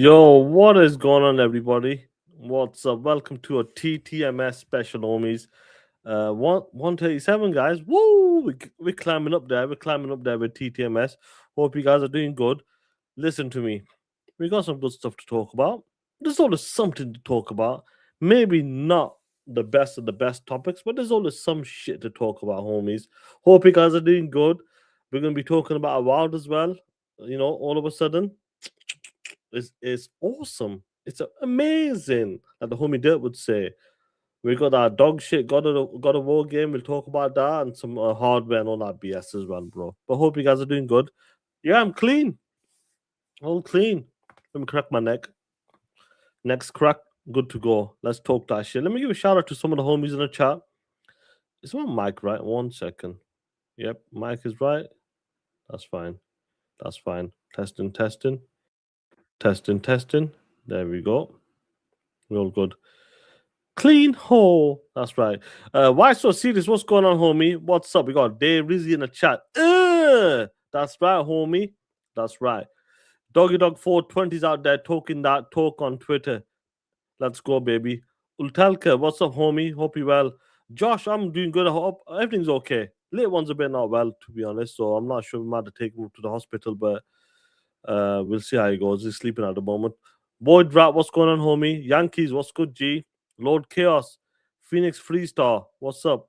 Yo, what is going on, everybody? What's up? Welcome to a TTMS special, homies. 137, guys. Woo! We're climbing up there. We're climbing up there with TTMS. Hope you guys are doing good. Listen to me. We got some good stuff to talk about. There's always something to talk about. Maybe not the best of the best topics, but there's always some shit to talk about, homies. Hope you guys are doing good. We're gonna be talking about Avowed as well. All of a sudden is awesome. It's amazing, like the homie Dirt would say. We got our dog shit God of War game. We'll talk about that and some hardware and all that BS as well, bro. But hope you guys are doing good. Yeah, I'm clean, all clean. Let me crack my neck. Next crack, good to go. Let's talk that shit. Let me give a shout out to some of the homies in the chat. Is my mic right? 1 second. Yep, mic is right. That's fine. That's fine. Testing, testing, testing, testing. There we go. We're all good. Clean hole. That's right. Why so serious? What's going on, homie? What's up? We got Dave Rizzy in the chat. That's right, homie. That's right. Doggy Dog 420's out there talking that talk on Twitter. Let's go, baby. Ultalka, what's up, homie? Hope you well. Josh, I'm doing good. I hope everything's okay. Late one's a bit not well, to be honest. So I'm not sure we might have to take him to the hospital, but we'll see how he goes. He's sleeping at the moment. Boyd Rat, what's going on, homie? Yankees, what's good, G? Lord Chaos, Phoenix Freestar, what's up?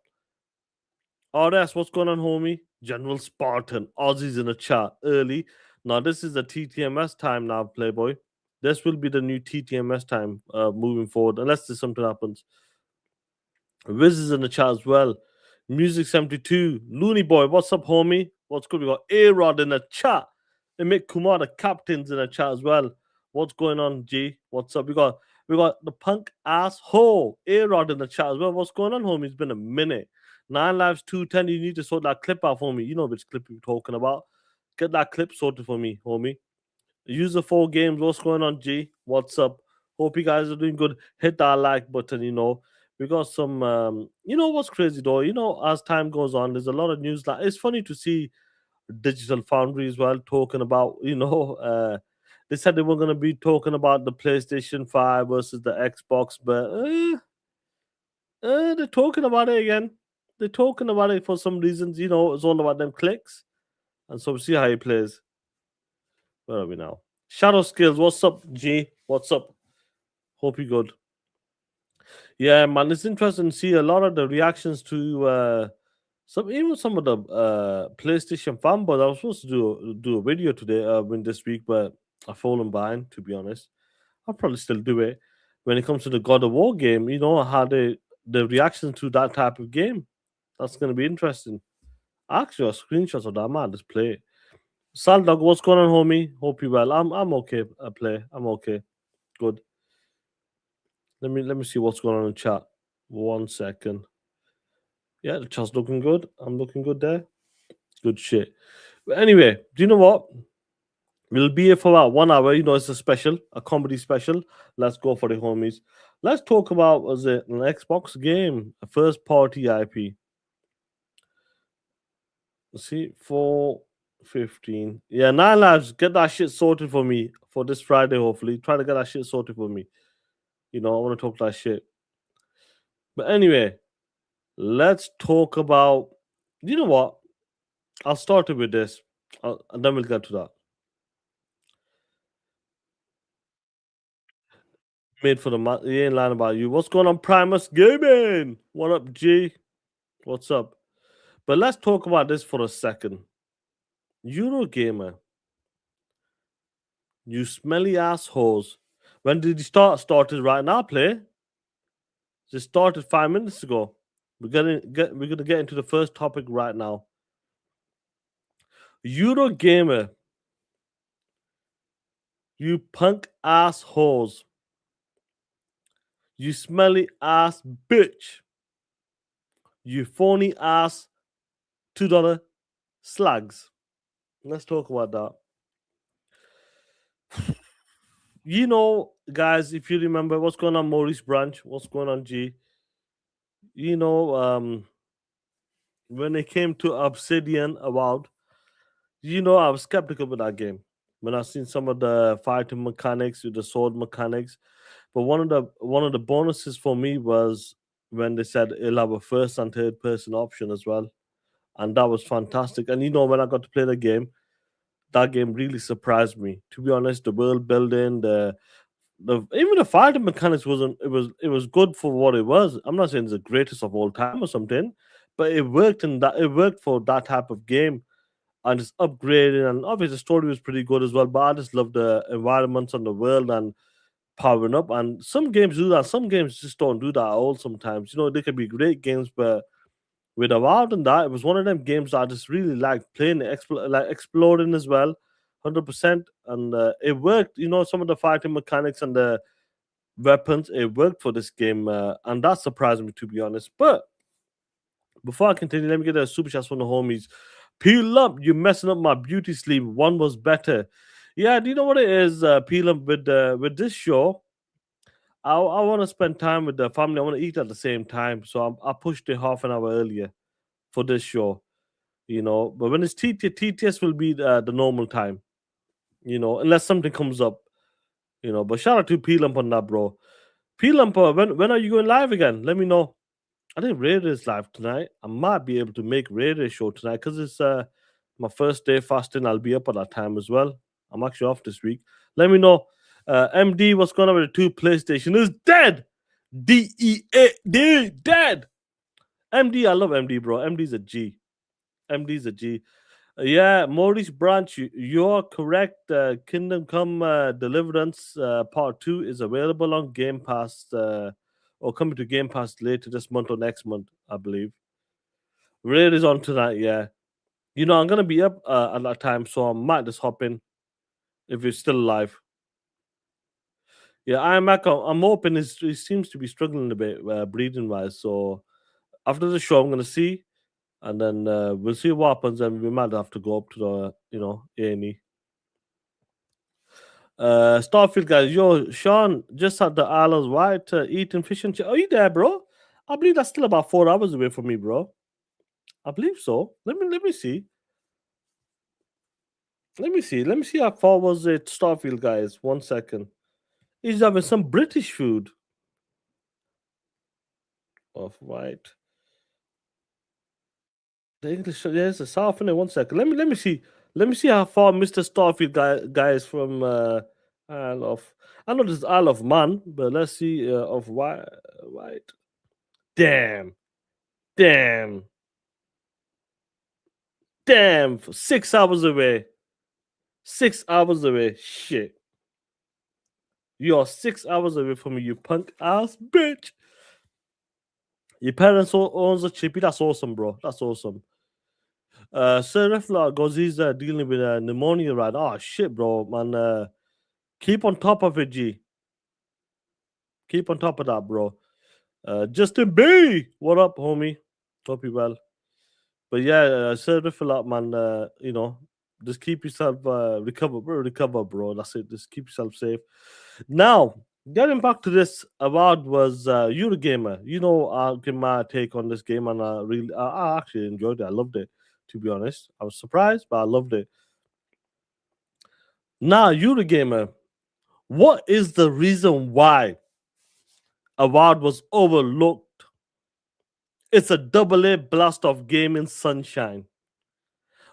RS, what's going on, homie? General Spartan, Aussies in the chat early. Now, this is the TTMS time now, Playboy. This will be the new TTMS time moving forward, unless there's something happens. Wiz is in the chat as well. Music 72, Looney Boy, what's up, homie? What's good? We got A Rod in the chat. And Mick Kumar, the captain's in the chat as well. What's going on, G? What's up? We got the punk asshole A Rod in the chat as well. What's going on, homie? It's been a minute. 9 lives, 210. You need to sort that clip out for me. You know which clip you're talking about. Get that clip sorted for me, homie. User 4 games. What's going on, G? What's up? Hope you guys are doing good. Hit that like button, We got some what's crazy though? As time goes on, there's a lot of news. Like it's funny to see Digital Foundry as well talking about, they said they were going to be talking about the PlayStation 5 versus the Xbox, but they're talking about it again. They're talking about it for some reasons. It's all about them clicks. And so we'll see how he plays. Where are we now? Shadow Skills, what's up, G? What's up? Hope you're good. Yeah, man, it's interesting to see a lot of the reactions to some of the PlayStation fanboys. I was supposed to do a video today, this week, but I've fallen behind. To be honest, I'll probably still do it when it comes to the God of War game. How the reaction to that type of game. That's going to be interesting. Actually, screenshots of that. I might just play it. Sal Dog, what's going on, homie? Hope you well. I'm okay. I play. I'm okay. Good. Let me see what's going on in chat. 1 second. Yeah, the chat's looking good. I'm looking good there. Good shit. But anyway, do you know what? We'll be here for about 1 hour. It's a comedy special. Let's go for the homies. Let's talk about, was it an Xbox game, a first party IP? Let's see, 4:15. Yeah, 9 lives. Get that shit sorted for me for this Friday, hopefully. Try to get that shit sorted for me. I want to talk that shit. But anyway, let's talk about, you know what? I'll start it with this, and then we'll get to that. Made for the he ain't lying about you. What's going on, Primus Gaming? What up, G? What's up? But let's talk about this for a second. Eurogamer, you smelly assholes. When did you start? Started right now, play. Just started 5 minutes ago. We're gonna get into the first topic right now. Eurogamer, you punk assholes. You smelly ass bitch. You phony ass $2 slugs. Let's talk about that. Guys, if you remember what's going on, Maurice Branch, what's going on, G? When it came to Obsidian Avowed, I was skeptical with that game. when I've seen some of the fighting mechanics with the sword mechanics. But one of the bonuses for me was when they said it'll have a first and third person option as well, and that was fantastic. And when I got to play the game, that game really surprised me. To be honest, the world building, the even the fighting mechanics wasn't. It was good for what it was. I'm not saying it's the greatest of all time or something, but it worked for that type of game, and it's upgrading. And obviously, the story was pretty good as well. But I just love the environments and the world and powering up. And some games do that. Some games just don't do that at all. Sometimes they can be great games, but with Avowed and that, it was one of them games that I just really liked playing, like exploring as well, 100%. And it worked. Some of the fighting mechanics and the weapons, it worked for this game, and that surprised me, to be honest. But before I continue, let me get a super chat from the homies. Peel up, you messing up my beauty sleep. One was better. Yeah, do you know what it is? Peel up with this show. I want to spend time with the family. I want to eat at the same time, so I pushed it half an hour earlier for this show. But when it's TTS will be the normal time. Unless something comes up. But shout out to Peelamp on that, bro. Peelamp, when are you going live again? Let me know. I think Raider is live tonight. I might be able to make Raider show tonight because it's my first day fasting. I'll be up at that time as well. I'm actually off this week. Let me know. MD, what's going on with the two PlayStation? Is dead. DEAD, dead. MD, I love MD, bro. MD's a G. MD's a G. Yeah, Maurice Branch, you're correct. Kingdom Come Deliverance Part 2 is available on Game Pass or coming to Game Pass later this month or next month, I believe. Raid is on tonight, yeah. I'm going to be up at that time, so I might just hop in if it's still alive. Yeah, I'm hoping he seems to be struggling a bit breathing wise. So after the show, I'm going to see, and then we'll see what happens, and we might have to go up to the A&E. Starfield guys, yo, Sean just at the Isle of Wight eating fish and chips. Are you there, bro? I believe that's still about 4 hours away from me, bro. I believe so. Let me see. Let me see. Let me see how far was it, Starfield guys. 1 second. He's having some British food. Of Wight. The English, there's a South in it. 1 second. Let me see. Let me see how far Mr. Starfield guy is from Isle of. I know this is Isle of Man, but let's see of Wight. Damn. Damn. 6 hours away. 6 hours away. Shit. You're 6 hours away from me, you punk ass bitch. Your parents owns a chippy. That's awesome, bro. That's awesome. Sir Refla goes, he's dealing with pneumonia right. Oh shit, bro, man. Keep on top of it, G. Keep on top of that, bro. Justin B, what up, homie? Hope you well. But yeah, Sir Refla, man. Just keep yourself recover, bro. That's it. Just keep yourself safe. Now, getting back to this award was Eurogamer. I'll give my take on this game, and I actually enjoyed it. I loved it, to be honest. I was surprised, but I loved it. Now, Eurogamer, what is the reason why award was overlooked? It's a double A blast of gaming sunshine.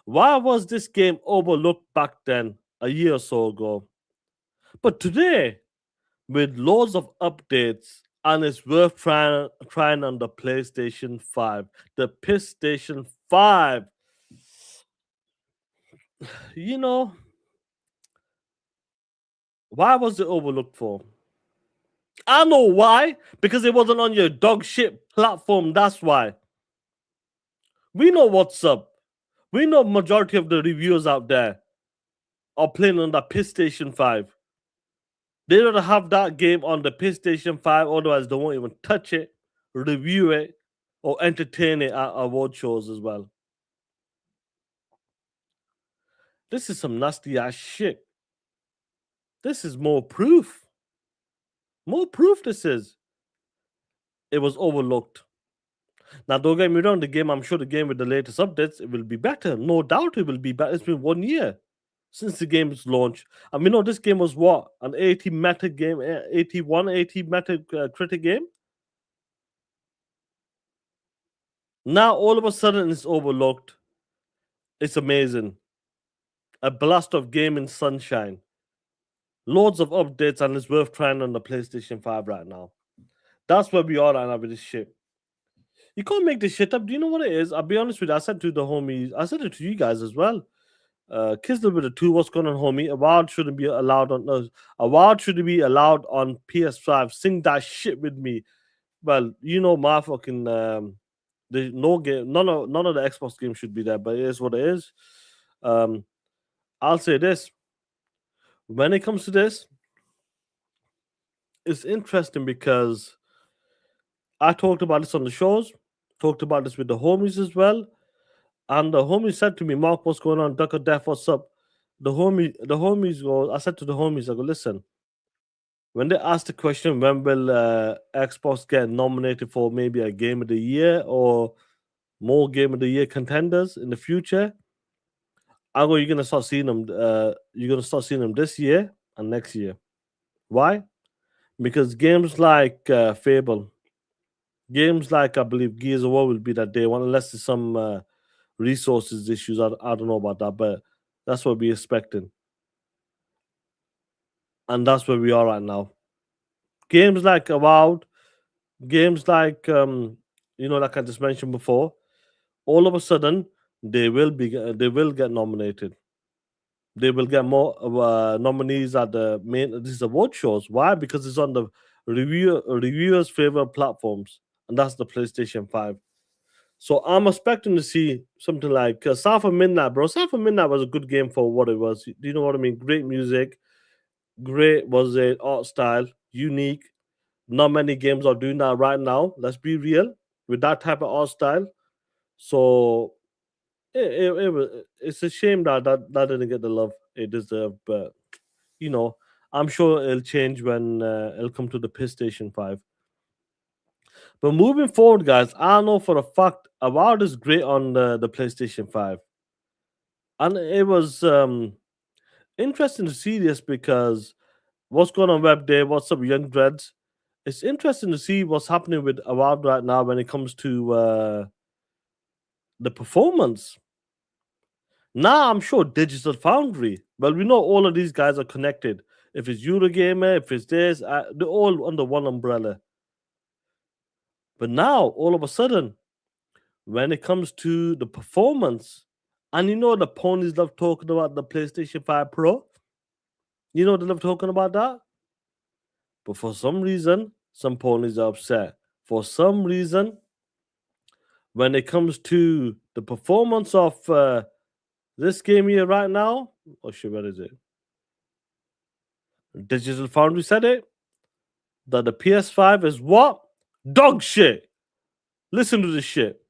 Why was this game overlooked back then, a year or so ago? But today, with loads of updates, and it's worth trying on the PlayStation 5. The PlayStation 5. Why was it overlooked for? I know why. Because it wasn't on your dog shit platform. That's why. We know what's up. We know majority of the reviewers out there are playing on the PlayStation 5. They don't have that game on the PlayStation 5, otherwise they won't even touch it, review it, or entertain it at award shows as well. This is some nasty ass shit. This is more proof. More proof this is. It was overlooked. Now, don't get me wrong, I'm sure the game with the latest updates, it will be better. No doubt it will be better. It's been 1 year since the game's launch. And we know this game was what? An 80 meta game, 80 meta critic game? Now, all of a sudden, it's overlooked. It's amazing. A blast of gaming sunshine. Loads of updates, and it's worth trying on the PlayStation 5 right now. That's where we are right now with this shit. You can't make this shit up. Do you know what it is? I'll be honest with you. I said to the homies, I said it to you guys as well. Kids Live with the 2, what's going on, homie? Avowed shouldn't be allowed on Avowed shouldn't be allowed on PS5. Sing that shit with me. Well, you know my fucking there's no game, none of the Xbox games should be there, but it is what it is. I'll say this. When it comes to this, it's interesting because I talked about this on the shows, talked about this with the homies as well. And the homie said to me, Mark, what's going on? Duck or Death, what's up? The homies go, I said to the homies, I go, listen, when they ask the question, when will Xbox get nominated for maybe a Game of the Year or more Game of the Year contenders in the future? I go, you're gonna start seeing them. You're gonna start seeing them this year and next year. Why? Because games like Fable, games like I believe Gears of War will be that day one, unless there's some resources issues. I don't know about that, but that's what we're expecting. And that's where we are right now. Games like Avowed, games like like I just mentioned before, all of a sudden they will get nominated. They will get more nominees at the these award shows. Why? Because it's on the reviewers' favorite platforms, and that's the PlayStation 5. So I'm expecting to see something like South of Midnight, bro. South of Midnight was a good game for what it was. Do you know what I mean? Great music, great was it art style, unique. Not many games are doing that right now. Let's be real with that type of art style. So it's a shame that didn't get the love it deserved. But I'm sure it'll change when it'll come to the PlayStation 5. But moving forward, guys, I know for a fact Avowed is great on the PlayStation 5. And it was interesting to see this because what's going on Web Day, what's up, Young Dreads? It's interesting to see what's happening with Avowed right now when it comes to the performance. Now I'm sure Digital Foundry. Well, we know all of these guys are connected. If it's Eurogamer, if it's this, they're all under one umbrella. But now, all of a sudden, when it comes to the performance, and the ponies love talking about the PlayStation 5 Pro. They love talking about that. But for some reason, some ponies are upset. For some reason, when it comes to the performance of this game here right now, oh shit, where is it? Digital Foundry said it, that the PS5 is what? Dog shit. Listen to this shit.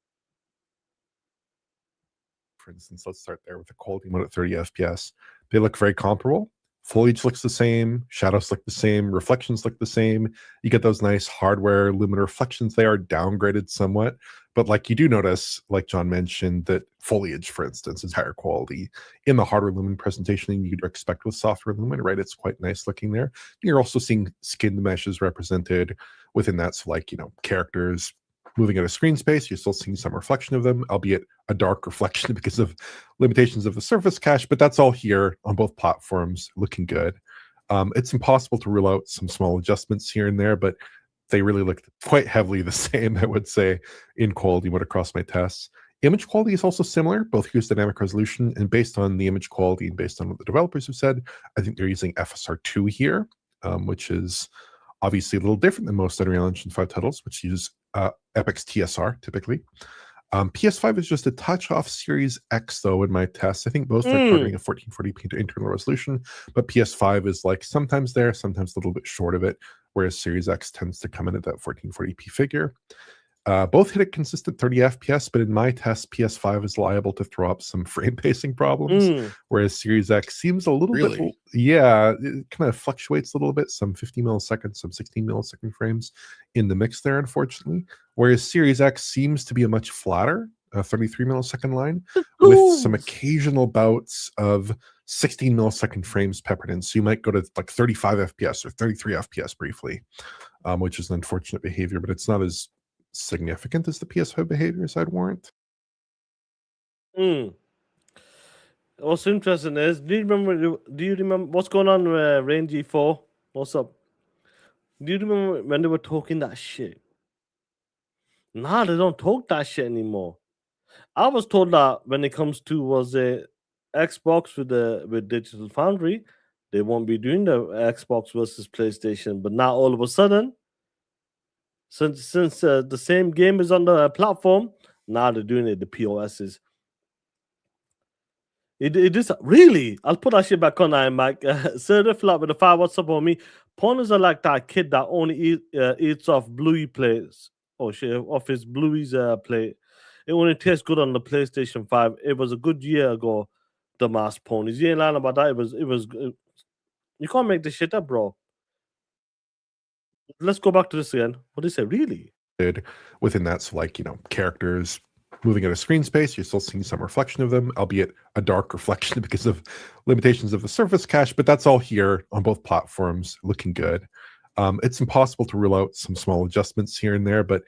For instance, let's start there with the quality mode at 30 FPS. They look very comparable. Foliage looks the same, shadows look the same, reflections look the same. You get those nice hardware lumen reflections. They are downgraded somewhat, but like you do notice, like John mentioned, that foliage, for instance, is higher quality in the hardware lumen presentation than you'd expect with software lumen, right? It's quite nice looking there. You're also seeing skin meshes represented within that. So like, characters moving at a screen space, you're still seeing some reflection of them, albeit a dark reflection because of limitations of the surface cache, but that's all here on both platforms, looking good. It's impossible to rule out some small adjustments here and there, but they really look quite heavily the same, I would say, in quality mode across my tests. Image quality is also similar, both use dynamic resolution, and based on the image quality and based on what the developers have said, I think they're using FSR2 here, which is obviously a little different than most Unreal Engine 5 titles, which use Epic's TSR typically. PS5 is just a touch off Series X though in my tests. I think both are targeting a 1440p to internal resolution, but PS5 is like sometimes there, sometimes a little bit short of it, whereas Series X tends to come in at that 1440p figure. Both hit a consistent 30 FPS, but in my test, PS5 is liable to throw up some frame pacing problems, whereas Series X seems a little bit, it kind of fluctuates a little bit, some 50 milliseconds, some 16 millisecond frames in the mix there, unfortunately, whereas Series X seems to be a much flatter 33 millisecond line with some occasional bouts of 16 millisecond frames peppered in. So you might go to like 35 FPS or 33 FPS briefly, which is an unfortunate behavior, but it's not as significant as the PS5 behaviors I'd warrant. What's interesting is, do you remember what's going on with Rain G4? What's up? Do you remember when they were talking that shit? Nah, they don't talk that shit anymore. I was told that when it comes to Xbox with Digital Foundry, they won't be doing the Xbox versus PlayStation. But now all of a sudden, since the same game is on the platform, now they're doing it. The POSs. It is really. I'll put that shit back on. I'm like, Sir Flat with the 5. What's up on me? Pornos are like that kid that only eats off Bluey plates. Oh shit, off his Bluey's plate. It only tastes good on the PlayStation 5. It was a good year ago. The mass ponies. You ain't lying about that. It was. You can't make this shit up, bro. Let's go back to this again. What did he say? Really? Within that, so like, characters moving out of screen space, you're still seeing some reflection of them, albeit a dark reflection because of limitations of the surface cache, but that's all here on both platforms, looking good. It's impossible to rule out some small adjustments here and there, but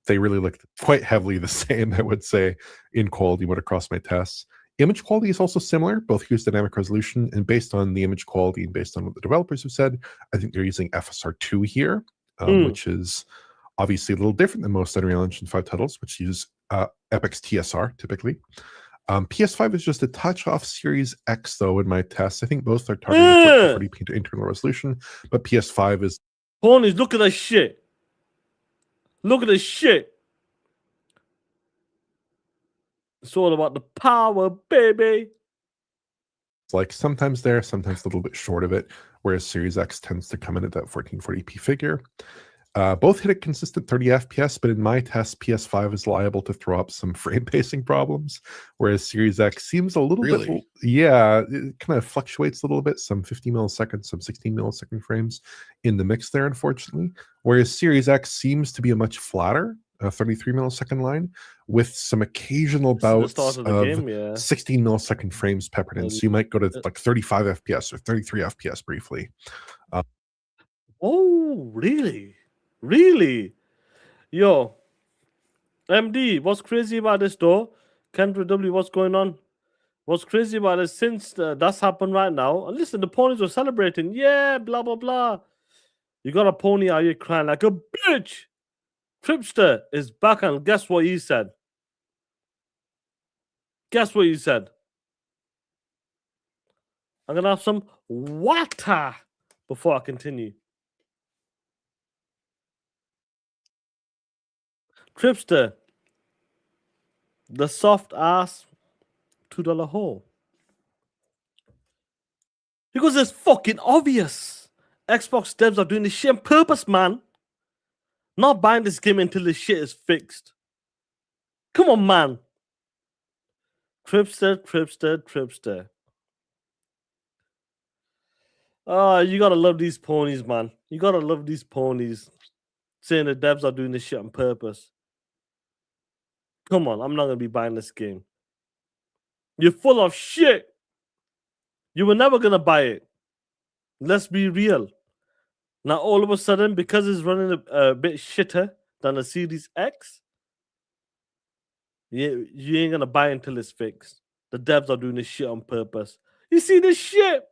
they really look quite heavily the same, I would say, in quality when across my tests. Image quality is also similar, both use dynamic resolution, and based on the image quality and based on what the developers have said, I think they're using FSR2 here, which is obviously a little different than most Unreal Engine 5 titles, which use Epic's TSR typically. PS5 is just a touch off Series X, though, in my tests. I think both are targeting 1440p to internal resolution, but PS5 is... Ponies, look at that shit. Look at this shit. It's all about the power, baby. It's like sometimes there, sometimes a little bit short of it, whereas Series X tends to come in at that 1440p figure. Both hit a consistent 30 FPS, but in my test, PS5 is liable to throw up some frame pacing problems, whereas Series X seems a little bit... Yeah, it kind of fluctuates a little bit, some 50 milliseconds, some 16 millisecond frames in the mix there, unfortunately, whereas Series X seems to be a much flatter 33 millisecond line with some occasional bouts of 16 millisecond frames peppered in. So you might go to like 35 FPS or 33 FPS briefly. Oh, really? Really? Yo, MD, what's crazy about this though? Kendra W, what's going on? What's crazy about it since that's happened right now? And listen, the ponies were celebrating. Yeah, blah, blah, blah. You got a pony out here crying like a bitch. Tripster is back, and guess what he said? Guess what he said? I'm going to have some water before I continue. Tripster, the soft ass $2 hole. Because it's fucking obvious. Xbox devs are doing this shit on purpose, man. Not buying this game until this shit is fixed. Come on, man. Tripster. Oh, you gotta love these ponies, man. You gotta love these ponies. Saying the devs are doing this shit on purpose. Come on, I'm not gonna be buying this game. You're full of shit. You were never gonna buy it. Let's be real. Now, all of a sudden, because it's running a bit shitter than the Series X, you ain't gonna buy it until it's fixed. The devs are doing this shit on purpose. You see this shit?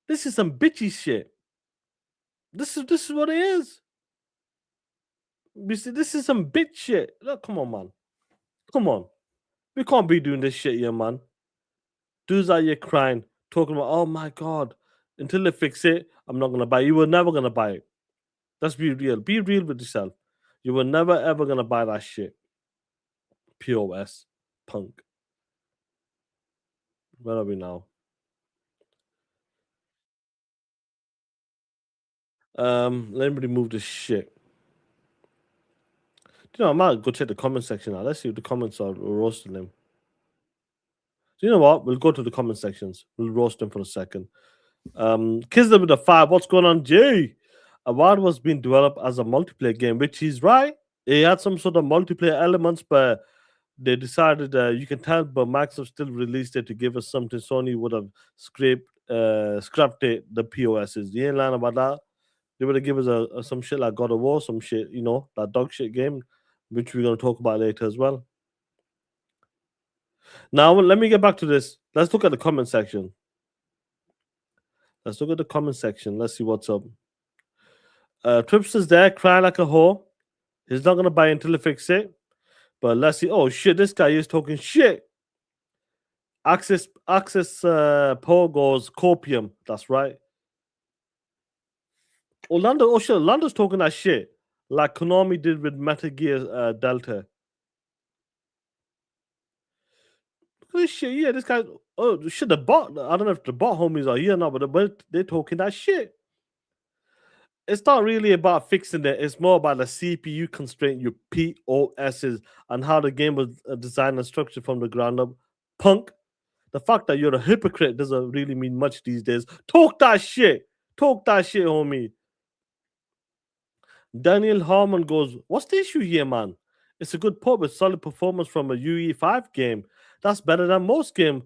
This is some bitchy shit. This is what it is. You see, this is some bitch shit. Look, come on, man. Come on. We can't be doing this shit here, man. Dudes out here crying, talking about, oh my God, until they fix it, I'm not going to buy it. You were never going to buy it. Let's be real. Be real with yourself. You were never, ever going to buy that shit. POS. Punk. Where are we now? Let me remove this shit. I might go check the comment section now. Let's see if the comments are roasting them. So you know what? We'll go to the comment sections. We'll roast them for a second. Kiss with the 5. What's going on, Jay? Avowed was being developed as a multiplayer game, which is right. It had some sort of multiplayer elements, but they decided you can tell, but Microsoft still released it to give us something. Sony would have scrapped it, the POSs. You ain't lying about that. They would have given us some shit like God of War, some shit, that dog shit game, which we're gonna talk about later as well. Now let me get back to this. Let's look at the comment section. Let's see what's up. Trips is there, crying like a whore. He's not gonna buy until he fix it. But let's see. Oh shit, this guy is talking shit. Access Paul goes copium. That's right. Orlando's talking that shit. Like Konami did with Metal Gear Delta. Look at this shit. Yeah, this guy. Oh shit, the bot. I don't know if the bot homies are here or not, but they're talking that shit. It's not really about fixing it. It's more about the CPU constraint, your POSs, and how the game was designed and structured from the ground up. Punk. The fact that you're a hypocrite doesn't really mean much these days. Talk that shit, homie. Daniel Harmon goes, "What's the issue here, man? It's a good port with solid performance from a UE5 game. That's better than most games.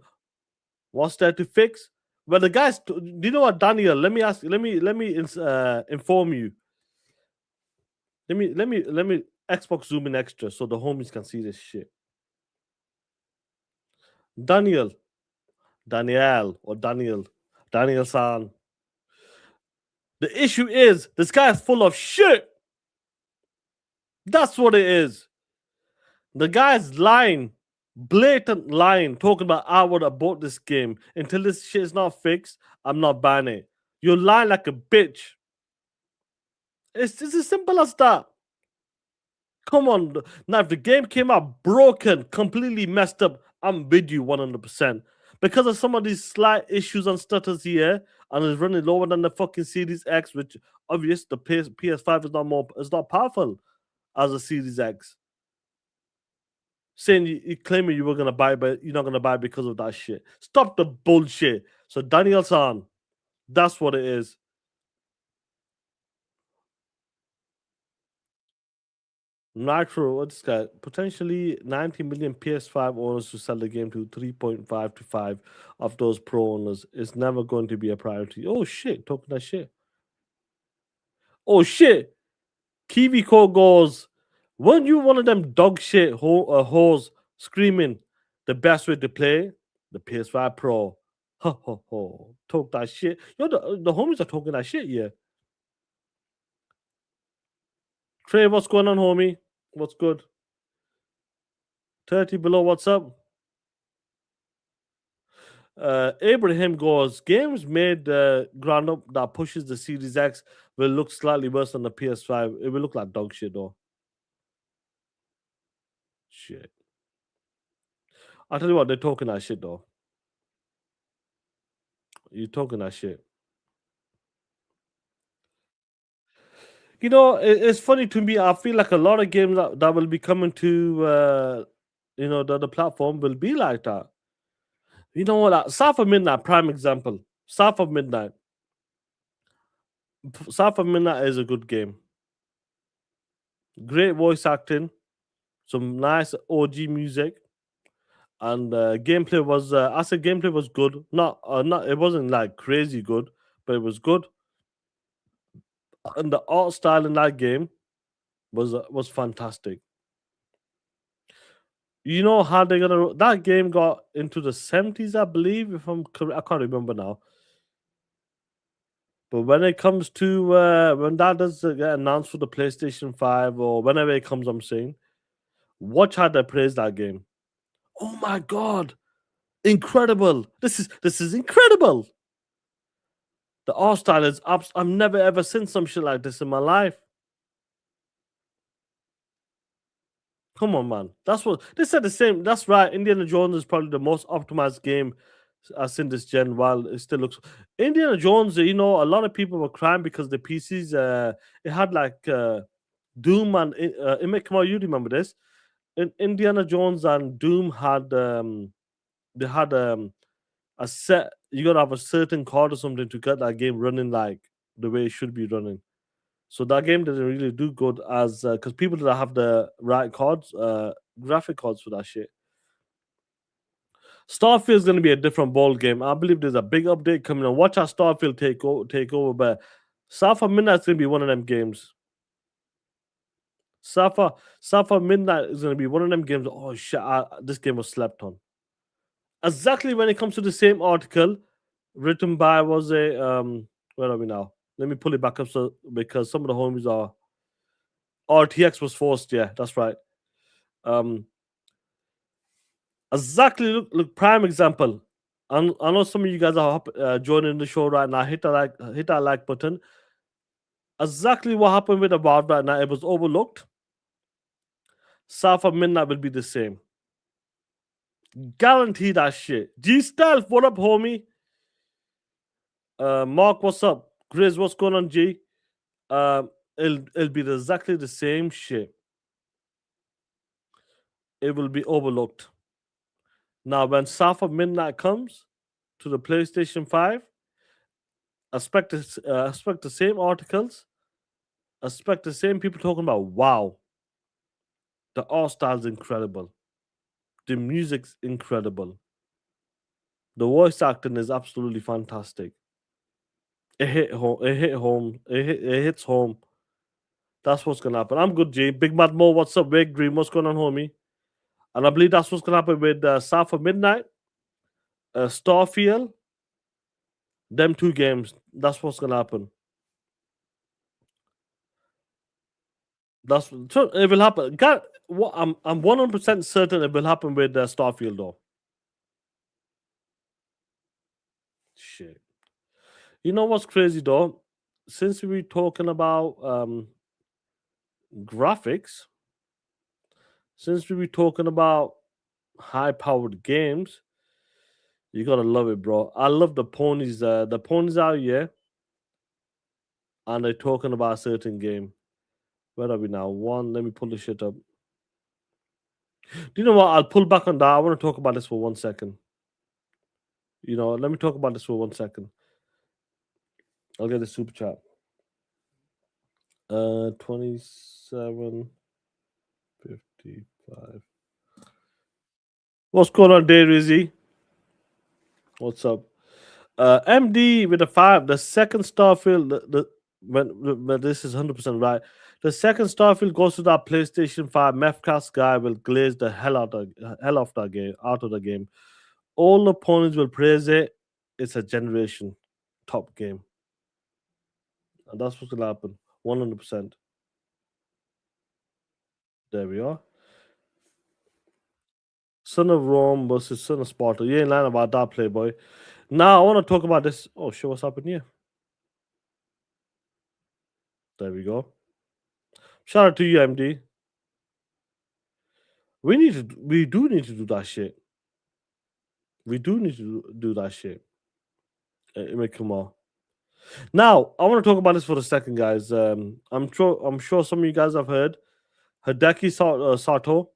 What's there to fix?" Well, the guys, do you know what, Daniel? Let me inform you. Let me Xbox zoom in extra so the homies can see this shit. Daniel San. The issue is this guy is full of shit. That's what it is. The guy's lying, blatant lying, talking about I would have bought this game. Until this shit is not fixed, I'm not buying it. You're lying like a bitch. It's as simple as that. Come on. Now, if the game came out broken, completely messed up, I'm with you 100%. Because of some of these slight issues and stutters here, and it's running lower than the fucking Series X, which obvious the PS5 is not powerful as a Series X. Saying you claiming you were gonna buy, but you're not gonna buy because of that shit. Stop the bullshit. So Daniel San, that's what it is. Nitro, what's this guy? Potentially 90 million PS5 owners to sell the game to 3.5 to 5 of those pro owners is never going to be a priority. Oh shit, talking that shit. Oh shit. Kiwi Core goes, weren't you one of them dog shit hoes screaming the best way to play? The PS5 Pro. Ho ho ho. Talk that shit. Yo, the homies are talking that shit, yeah. Trey, what's going on, homie? What's good? 30 below, what's up? Abraham goes, games made ground up that pushes the Series X will look slightly worse than the PS5. It will look like dog shit though. Shit. I'll tell you what, they're talking that shit though. You're talking that shit. It's funny to me. I feel like a lot of games that will be coming to the platform will be like that. You know what? South of Midnight, prime example. South of Midnight. South of Midnight is a good game. Great voice acting, some nice OG music, and gameplay was. I said gameplay was good. Not. It wasn't like crazy good, but it was good. And the art style in that game was fantastic. You know how they're gonna. That game got into the 70s, I believe. If I'm correct, I can't remember now. But when it comes to when that does get announced for the PlayStation 5 or whenever it comes, I'm saying, watch how they praise that game. Oh my god, incredible! This is incredible. The art style is up. I've never ever seen some shit like this in my life. Come on, man. That's what they said. The same. That's right. Indiana Jones is probably the most optimized game I've seen this gen. While it still looks Indiana Jones, a lot of people were crying because the PCs. It had like Doom and come on, you remember this? Indiana Jones and Doom had they had a set. You gotta have a certain card or something to get that game running like the way it should be running. So that game didn't really do good as because people that have the right cards graphic cards for that shit. Starfield is going to be a different ball game. I believe there's a big update coming on. Watch how Starfield take over, but Safa Midnight's going to be one of them games. Safa Midnight is going to be one of them games. Oh shit! This game was slept on. Exactly when it comes to the same article written by was a where are we now? Let me pull it back up so because some of the homies are RTX was forced. Yeah, that's right. Exactly. Look, prime example. I know some of you guys are joining the show right now. Hit that like button. Exactly what happened with Avowed right now. It was overlooked. Safa Midnight will be the same. Guarantee that shit. G Stealth, what up, homie? Mark, what's up? Grizz, what's going on, G? It'll be exactly the same shit. It will be overlooked. Now, when Safa Midnight comes to the PlayStation 5, expect the same articles, expect the same people talking about, wow, the art style's incredible. The music's incredible. The voice acting is absolutely fantastic. It hit home. It hit home. It hits home. That's what's gonna happen. I'm good, G. Big Mad Mo, what's up? Big Dream, what's going on, homie? And I believe that's what's gonna happen with Safa Midnight, Starfield. Them two games. That's what's gonna happen. It will happen. I'm 100% certain it will happen with Starfield though. Shit. You know what's crazy though? Since we were talking about graphics, since we were talking about high-powered games, you gotta love it, bro. I love the ponies. The ponies out here, and they're talking about a certain game. Where are we now? Let me pull this shit up. Do you know what? I'll pull back on that. I want to talk about this for 1 second. Let me talk about this for 1 second. I'll get the super chat. 27 55. What's going on, Dairy? What's up? MD with a 5. The second Starfield, when this is 100% right. The second Starfield goes to that PlayStation 5. Mefcast guy will glaze the hell out of the game. All opponents will praise it. It's a generation top game. And that's what's gonna happen. 100%. There we are. Son of Rome versus Son of Sparta. You ain't lying about that, Playboy. Now I want to talk about this. Oh, shit, what's happening here? There we go. Shout out to you, MD. We do need to do that shit. We do need to do that shit. Come on. Now I want to talk about this for a second, guys. I'm sure some of you guys have heard Hideki Sato.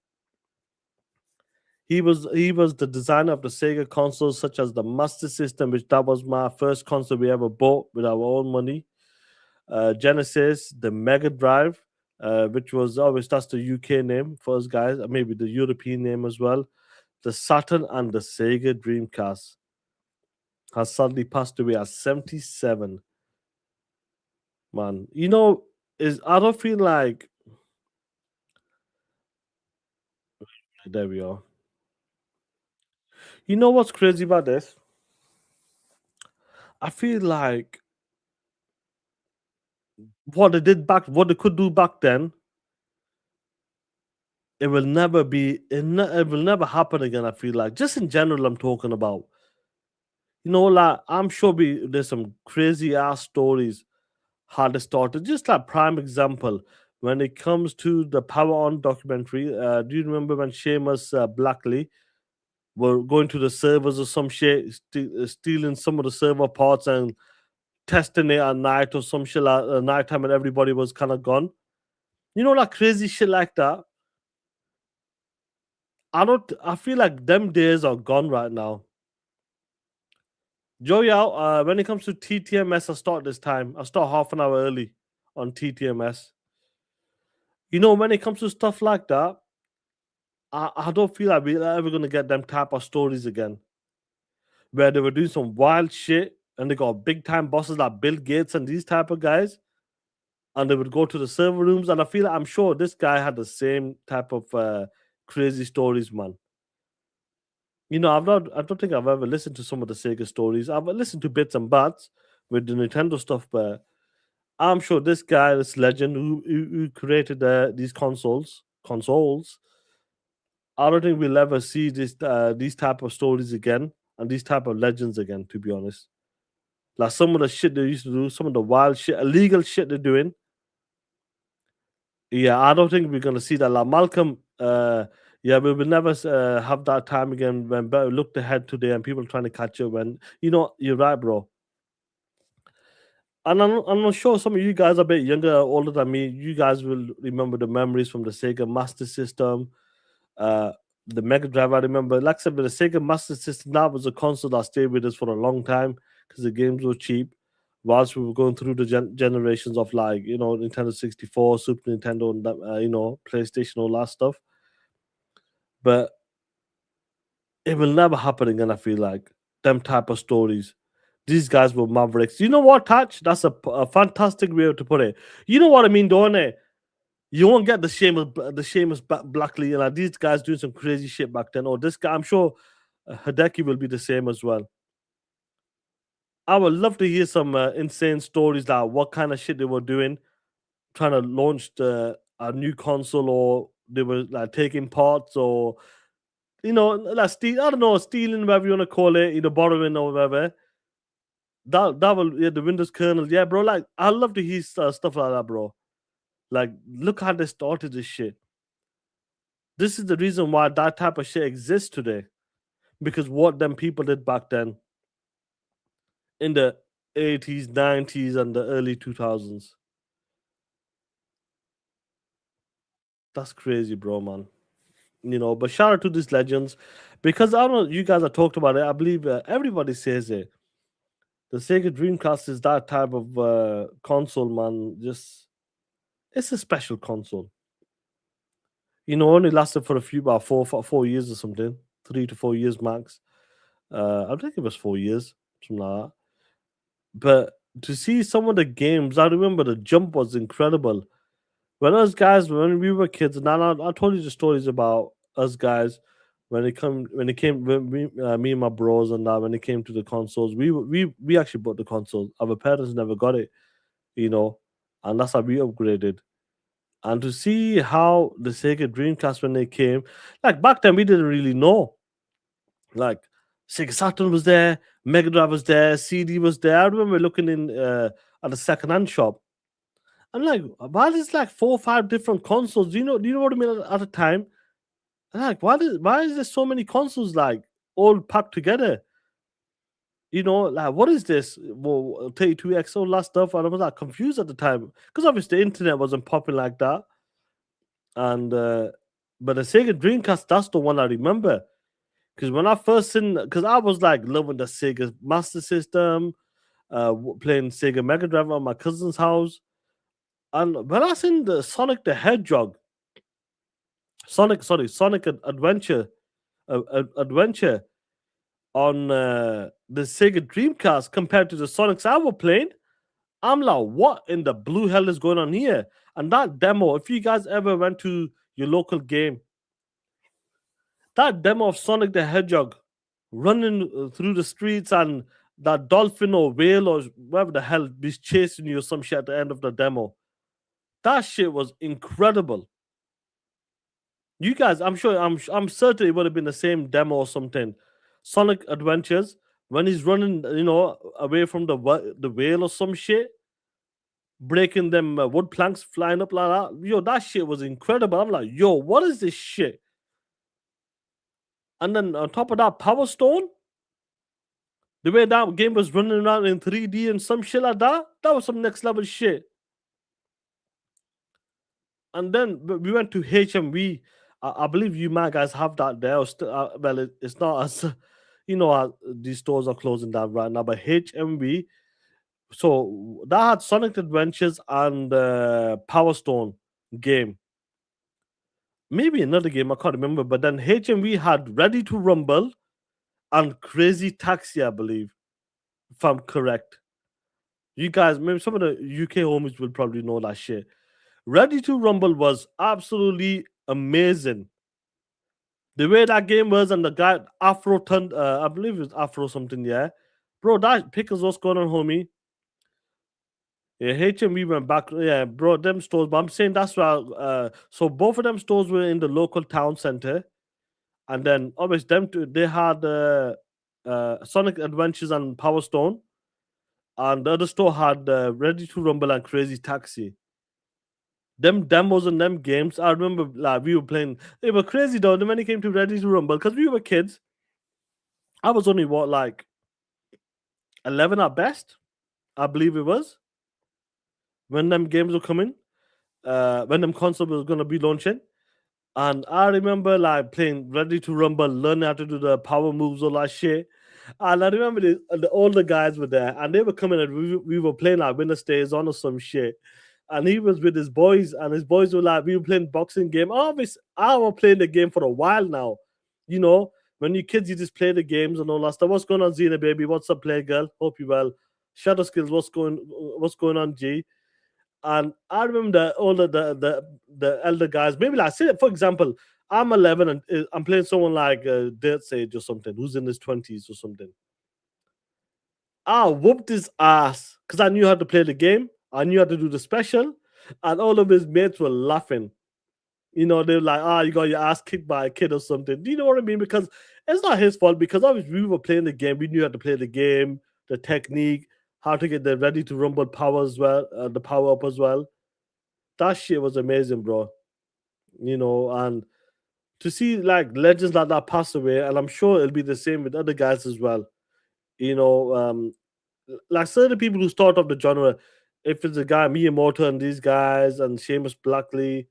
He was the designer of the Sega consoles, such as the Master System, which that was my first console we ever bought with our own money. Genesis, the Mega Drive, which was always that's the UK name for us guys, maybe the European name as well. The Saturn and the Sega Dreamcast has sadly passed away at 77. Man, I don't feel like there we are. You know what's crazy about this? I feel like what they could do back then, it will never happen again. I feel like, just in general, I'm talking about. Like I'm sure there's some crazy ass stories how they started. Just like prime example, when it comes to the Power On documentary, do you remember when Seamus Blackley were going to the servers or some shit, stealing some of the server parts and testing it at night or some shit at nighttime, and everybody was kind of gone. Like crazy shit like that. I feel like them days are gone right now. Joey out. When it comes to TTMS, I start this time. I start half an hour early on TTMS. When it comes to stuff like that, I don't feel like we're ever gonna get them type of stories again, where they were doing some wild shit and they got big time bosses like Bill Gates and these type of guys, and they would go to the server rooms. And I feel I'm sure this guy had the same type of crazy stories, man. You know, I don't think I've ever listened to some of the Sega stories. I've listened to bits and bats with the Nintendo stuff, but I'm sure this guy, this legend who created these consoles, I don't think we'll ever see these type of stories again and these type of legends again. To be honest, like some of the shit they used to do, some of the wild shit, illegal shit they're doing. Yeah, I don't think we're gonna see that. Like Malcolm, yeah, we will never have that time again when looked ahead today and people trying to catch up. When you know, you're right, bro. And I'm not sure some of you guys are a bit younger, or older than me. You guys will remember the memories from the Sega Master System, uh, the Mega Drive. I remember, like I said, with the Sega Master System, that was a console that stayed with us for a long time because the games were cheap. Whilst we were going through the generations of like Nintendo 64, Super Nintendo, and PlayStation, all that stuff. But it will never happen again. I feel like them type of stories. These guys were mavericks. You know what, Touch? That's a fantastic way to put it. You know what I mean, don't it? You won't get the Seamus Blackley, and like these guys doing some crazy shit back then. Or this guy, I'm sure Hideki will be the same as well. I would love to hear some insane stories like what kind of shit they were doing, trying to launch a new console, or they were like taking parts, or like I don't know, stealing, whatever you want to call it, either borrowing or whatever. That will, yeah, the Windows kernel, yeah, bro. Like I love to hear stuff like that, bro. Like, look how they started this shit. This is the reason why that type of shit exists today, because what them people did back then in the 80s, 90s, and the early 2000s. That's crazy, bro, man. But shout out to these legends, because I don't know, you guys have talked about it. I believe everybody says it. The Sega Dreamcast is that type of console, man. Just it's a special console. Only lasted for about 4 years or something, 3 to 4 years max. I think it was 4 years, something like that. But to see some of the games, I remember the jump was incredible. When we were kids, and I told you the stories about us guys when me and my bros and that when it came to the consoles, we actually bought the consoles. Our parents never got it, and that's how we upgraded. And to see how the Sega Dreamcast when they came, like back then we didn't really know. Like Sega Saturn was there, Mega Drive was there, CD was there. I remember looking in at a second-hand shop. I'm like, why is like 4 or 5 different consoles? Do you know what I mean at the time? I'm like, why is there so many consoles like all packed together? Like what is this? Well, 32X, all that stuff. And I was like confused at the time. Because obviously the internet wasn't popping like that. And but the Sega Dreamcast, that's the one I remember. Because when I first seen, because I was like loving the Sega Master System, playing Sega Mega Drive at my cousin's house. And when I seen the Sonic the Hedgehog, Sonic Adventure on the Sega Dreamcast compared to the Sonics I was playing, I'm like, what in the blue hell is going on here? And that demo, if you guys ever went to your local game, that demo of Sonic the Hedgehog running through the streets and that dolphin or whale or whatever the hell is chasing you or some shit at the end of the demo. That shit was incredible. You guys, I'm certain it would have been the same demo or something. Sonic Adventures when he's running, away from the whale or some shit, breaking them wood planks flying up like that. Yo, that shit was incredible. I'm like, yo, what is this shit? And then on top of that, Power Stone, the way that game was running around in 3D and some shit like that, that was some next level shit. And then we went to HMV. I believe you might guys have that there. Well, it's not as these stores are closing down right now, but HMV. So that had Sonic Adventures and Power Stone game. maybe another game, I can't remember. But then HMV had Ready to Rumble and Crazy Taxi, I believe, if I'm correct. You guys, maybe some of the UK homies will probably know that shit. Ready to Rumble was absolutely amazing. The way that game was, and the guy Afro turned, I believe it was Afro something, yeah. Bro, that Pickles, what's going on, homie? Yeah, HMV went back. Yeah, bro, them stores. But I'm saying that's why. So both of them stores were in the local town center, and then obviously them two, they had Sonic Adventures and Power Stone, and the other store had Ready to Rumble and Crazy Taxi. Them demos and them games, I remember like we were playing. They were crazy though. When it came to Ready to Rumble, because we were kids. I was only what, like 11 at best, I believe it was, when them games were coming. When them console was gonna be launching. And I remember like playing Ready to Rumble, learning how to do the power moves, all that shit. And I remember the older guys were there, and they were coming, and we were playing like Winner Stays On or some shit. And he was with his boys, and his boys were like, we were playing boxing game. Obviously, I was playing the game for a while now. You know, when you kids, you just play the games and all that stuff. What's going on, Zena baby? What's up, play girl? Hope you well. Shadow Skills, what's going on, G? And I remember all the elder guys. Maybe like, say for example, I'm 11 and I'm playing someone like Dirt Sage or something, who's in his 20s or something. I whooped his ass because I knew how to play the game. I knew how to do the special, and all of his mates were laughing. You know, they're like, "Ah, you got your ass kicked by a kid or something." Do you know what I mean? Because it's not his fault. Because obviously we were playing the game. We knew how to play the game, the technique, how to get the Ready to Rumble power as well, the power up as well. That shit was amazing, bro. You know, and to see like legends like that pass away, and I'm sure it'll be the same with other guys as well. You know, like certain people who start off the genre, if it's a guy Miyamoto and these guys and Seamus Blackley,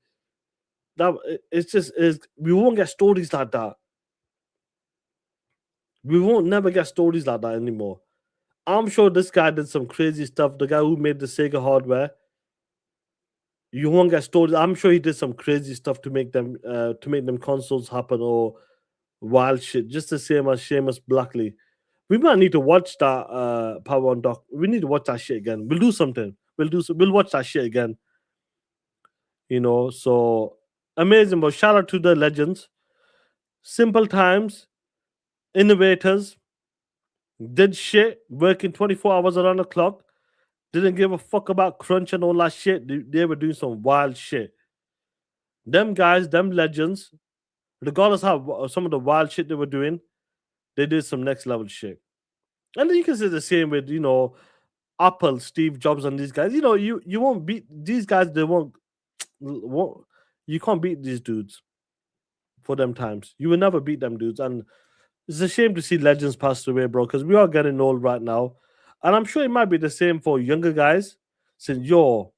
it's just is we won't get stories like that. We won't never get stories like that anymore. I'm sure this guy did some crazy stuff. The guy who made the Sega hardware, you won't get stories. I'm sure he did some crazy stuff to make them consoles happen or wild shit. Just the same as Seamus Blackley. We might need to watch that Power on Doc. We need to watch that shit again. We'll do something. We'll watch that shit again. You know, so amazing. But shout out to the legends. Simple times, innovators, did shit, working 24 hours around the clock, didn't give a fuck about crunch and all that shit. They were doing some wild shit. Them guys, them legends, regardless how some of the wild shit they were doing, they did some next level shit. And then you can say the same with, you know, Apple, Steve Jobs, and these guys. You know, you won't beat these guys. They won't. You can't beat these dudes for them times. You will never beat them dudes. And it's a shame to see legends pass away, bro. Because we are getting old right now, and I'm sure it might be the same for younger guys. Since you're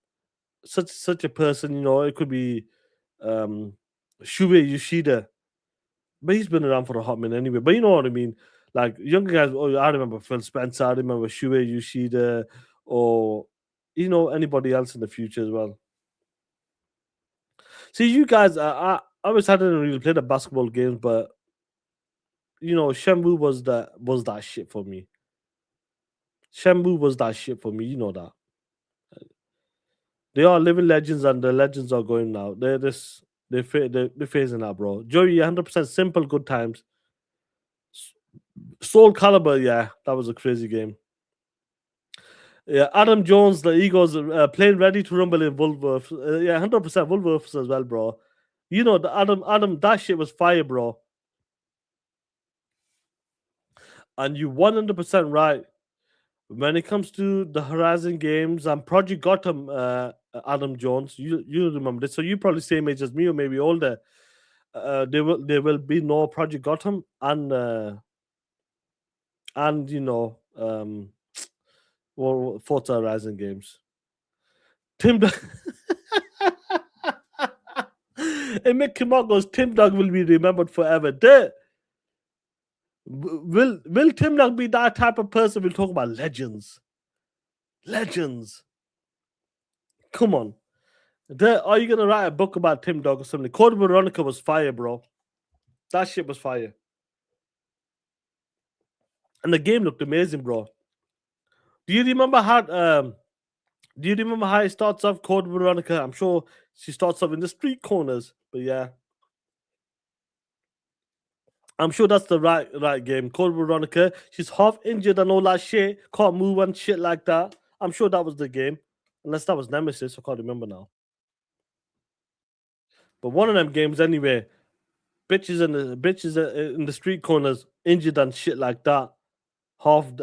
such a person, you know, it could be um Shuei Yoshida, but he's been around for a hot minute anyway. But you know what I mean? Like younger guys, oh, I remember Phil Spencer, I remember Shuei Yoshida, or you know, anybody else in the future as well. See, you guys, I always hadn't really played the basketball games, but you know, Shenmue was that shit for me. Shenmue was that shit for me. You know that they are living legends, and the legends are going now. They're phasing out, bro. Joey, 100% simple, good times. Soul Calibur, yeah, that was a crazy game. Yeah, Adam Jones, the Eagles, playing Ready to Rumble in Wolverf. Yeah, 100% Wolverf as well, bro. You know, the Adam, that shit was fire, bro. And you 100% right. When it comes to the Horizon games and Project Gotham, Adam Jones, you remember this. So you probably same age as me or maybe older. There will be no Project Gotham and you know well, Forza Horizon games. Tim Dog and Mick Kimok goes, Tim Dog will be remembered forever. Will Tim Dog be that type of person? We'll talk about legends. Legends. Come on. Are you gonna write a book about Tim Dog or something? Code Veronica was fire, bro. That shit was fire. And the game looked amazing, bro. Do you remember how it starts off, Code Veronica? I'm sure she starts off in the street corners, but yeah. I'm sure that's the right game. Code Veronica. She's half injured and all that shit. Can't move and shit like that. I'm sure that was the game. Unless that was Nemesis, I can't remember now. But one of them games anyway. Bitches in the street corners, injured and shit like that. Half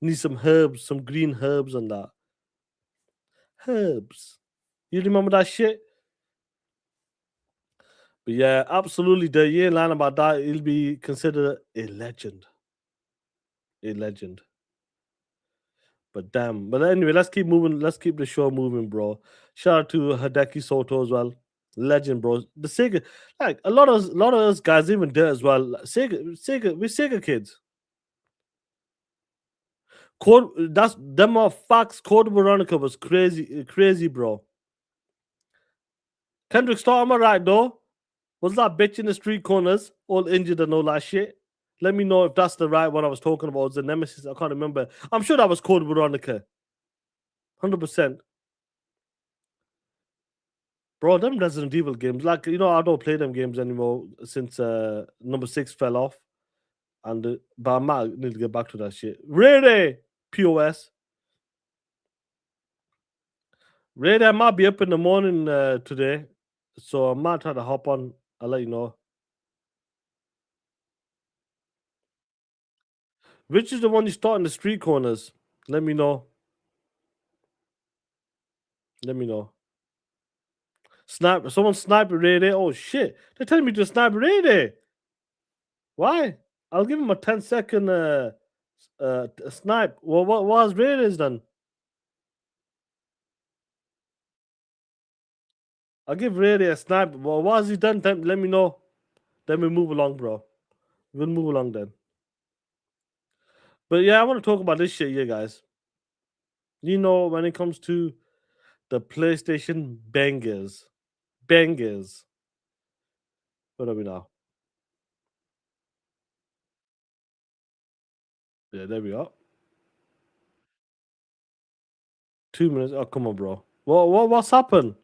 need some herbs, some green herbs and that. Herbs. You remember that shit? But yeah, absolutely. The year line about that, he'll be considered a legend. A legend. But damn. But anyway, let's keep moving. Let's keep the show moving, bro. Shout out to Hideki Soto as well. Legend, bro. The Sega, like a lot of us guys even there as well. We're Sega kids. That's them are facts. Code Veronica was crazy, bro. Kendrick Star, am I right though? Was that bitch in the street corners, all injured and all that shit? Let me know if that's the right one I was talking about. It was the Nemesis. I can't remember. I'm sure that was Code Veronica. 100%. Bro, them Resident Evil games, like, I don't play them games anymore since number 6 fell off. But I might need to get back to that shit. Really? POS. Really, I might be up in the morning today. So I might try to hop on. I'll let you know. Which is the one you start in the street corners? Let me know. Let me know. Someone sniper Ray. Oh shit. They're telling me to snipe Ray. Why? I'll give him a 10-second snipe. Well, what was Ray then? I'll give Ray a snipe. Well, what has he done? Let me know. Then we move along, bro. We'll move along then. But yeah, I want to talk about this shit here, guys. When it comes to the PlayStation bangers. What are we now? Yeah, there we are. 2 minutes. Oh, come on, bro. What's happened?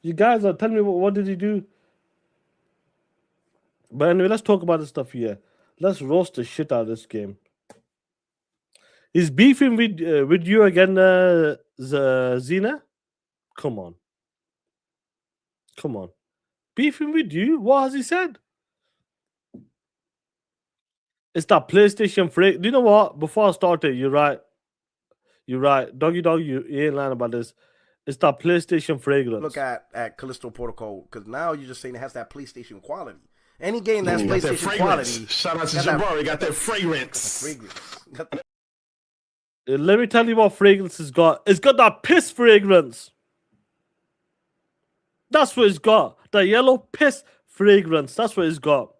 You guys are telling me what did he do? But anyway, let's talk about this stuff here. Let's roast the shit out of this game. He's beefing with you again, Zena? Come on. Beefing with you? What has he said? It's that PlayStation freak. Do you know what? Before I started, you're right. Doggy dog, you ain't lying about this. It's that PlayStation fragrance. Look at Callisto Protocol, because now you're just saying it has that PlayStation quality. Any game that's PlayStation quality. Shout out to Jabari, got that fragrance. Let me tell you what fragrance it's got. It's got that piss fragrance. That's what it's got. The yellow piss fragrance. That's what it's got.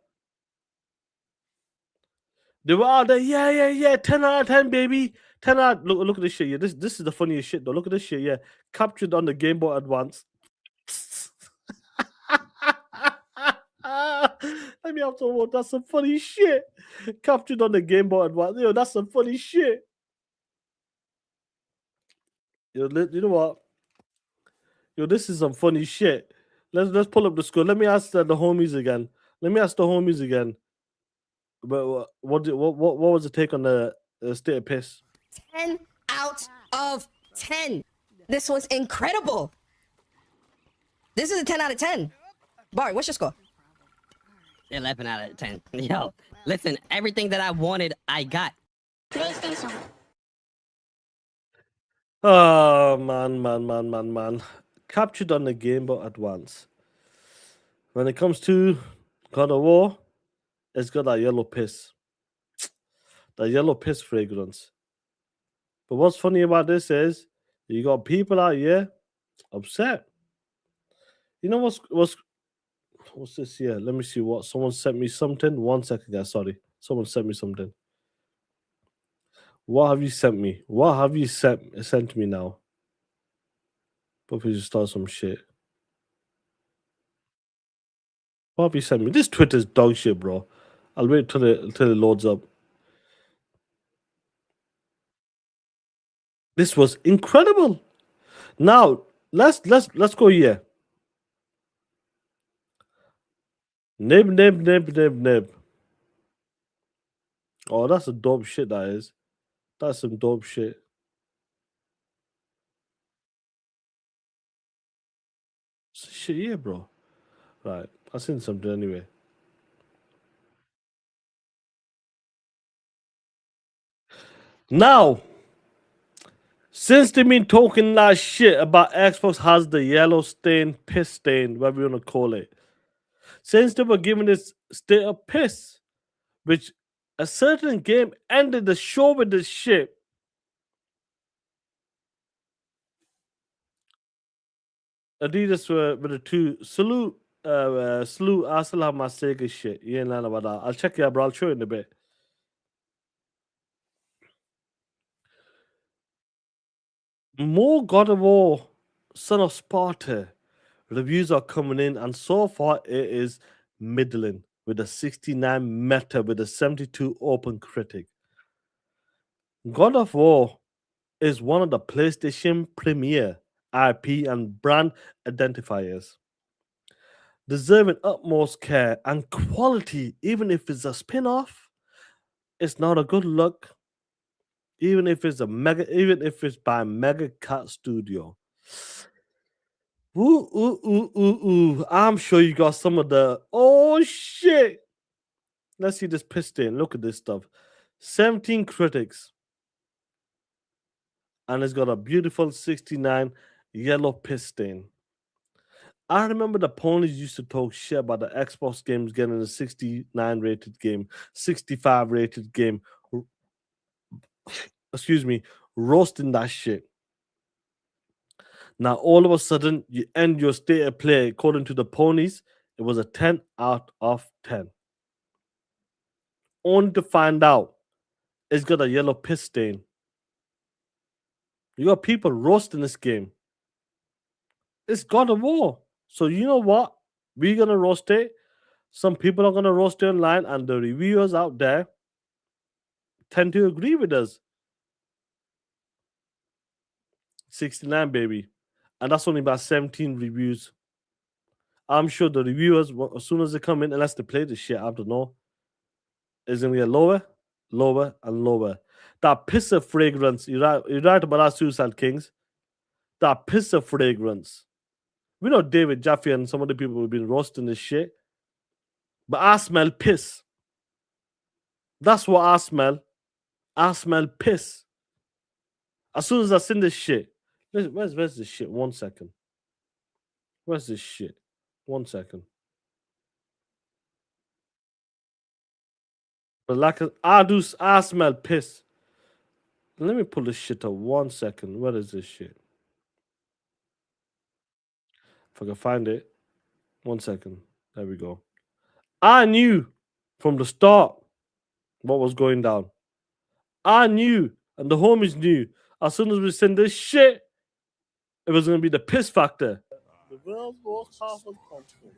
They were out there, yeah. 10 out of 10, baby. 10 out. Look at this shit. Yeah, this is the funniest shit though. Look at this shit. Yeah, captured on the Game Boy Advance. Let me have to watch. That's some funny shit. Captured on the Game Boy Advance. Yo, that's some funny shit. Yo, you know what? Yo, this is some funny shit. Let's pull up the score. Let me ask the homies again. But what was the take on the state of piss? 10 out of 10. This was incredible. This is a 10 out of 10. Barry, what's your score? 11 out of 10. Yo, listen, everything that I wanted, I got. PlayStation. Oh, man. Captured on the Game Boy Advance. When it comes to God of War, it's got that yellow piss. That yellow piss fragrance. But what's funny about this is you got people out here upset. You know what's this here? Let me see what someone sent me something. 1 second, guys. Sorry. Someone sent me something. What have you sent me? What have you sent me now? Before you start some shit. Bobby sent me. This Twitter's dog shit, bro. I'll wait till it loads up. This was incredible. Now let's go here. Nib. Oh, that's a dope shit. That is. That's some dope shit. Shit, yeah, bro. Right, I seen something anyway. Now, since they've been talking that shit about Xbox has the yellow stain, piss stain, whatever you want to call it, since they were giving this state of piss, which a certain game ended the show with this shit. Adidas were with the two salute Assalam Sega shit. You ain't lying about that. I'll check it out, bro. I'll show you in a bit. More God of War, Son of Sparta reviews are coming in, and so far it is middling with a 69 meta with a 72 open critic. God of War is one of the PlayStation premier IP and brand identifiers, deserving utmost care and quality. Even if it's a spin-off, it's not a good look. Even if it's by Mega Cat Studio. Ooh. I'm sure you got some of the shit. Let's see this piston. Look at this stuff. 17 critics. And it's got a beautiful 69 yellow piston. I remember the ponies used to talk shit about the Xbox games getting a 69 rated game, 65 rated game. Excuse me, roasting that shit. Now, all of a sudden, you end your state of play according to the ponies. It was a 10 out of 10. Only to find out it's got a yellow piss stain. You got people roasting this game. It's God of War. So you know what? We're going to roast it. Some people are going to roast it online, and the reviewers out there tend to agree with us. 69, baby. And that's only about 17 reviews. I'm sure the reviewers, as soon as they come in, unless they play the shit, I don't know, is going to get lower, and lower. That pisser fragrance, you're right about our Suicide Kings. That pisser fragrance. We know David Jaffe and some other people have been roasting this shit. But I smell piss. That's what I smell. I smell piss. As soon as I seen this shit. Where's this shit? 1 second. Where's this shit? 1 second. But like I smell piss. Let me pull this shit up 1 second. Where is this shit? If I can find it. 1 second. There we go. I knew from the start what was going down. I knew, and the homies knew. As soon as we send this shit, it was gonna be the piss factor. The world's most powerful console.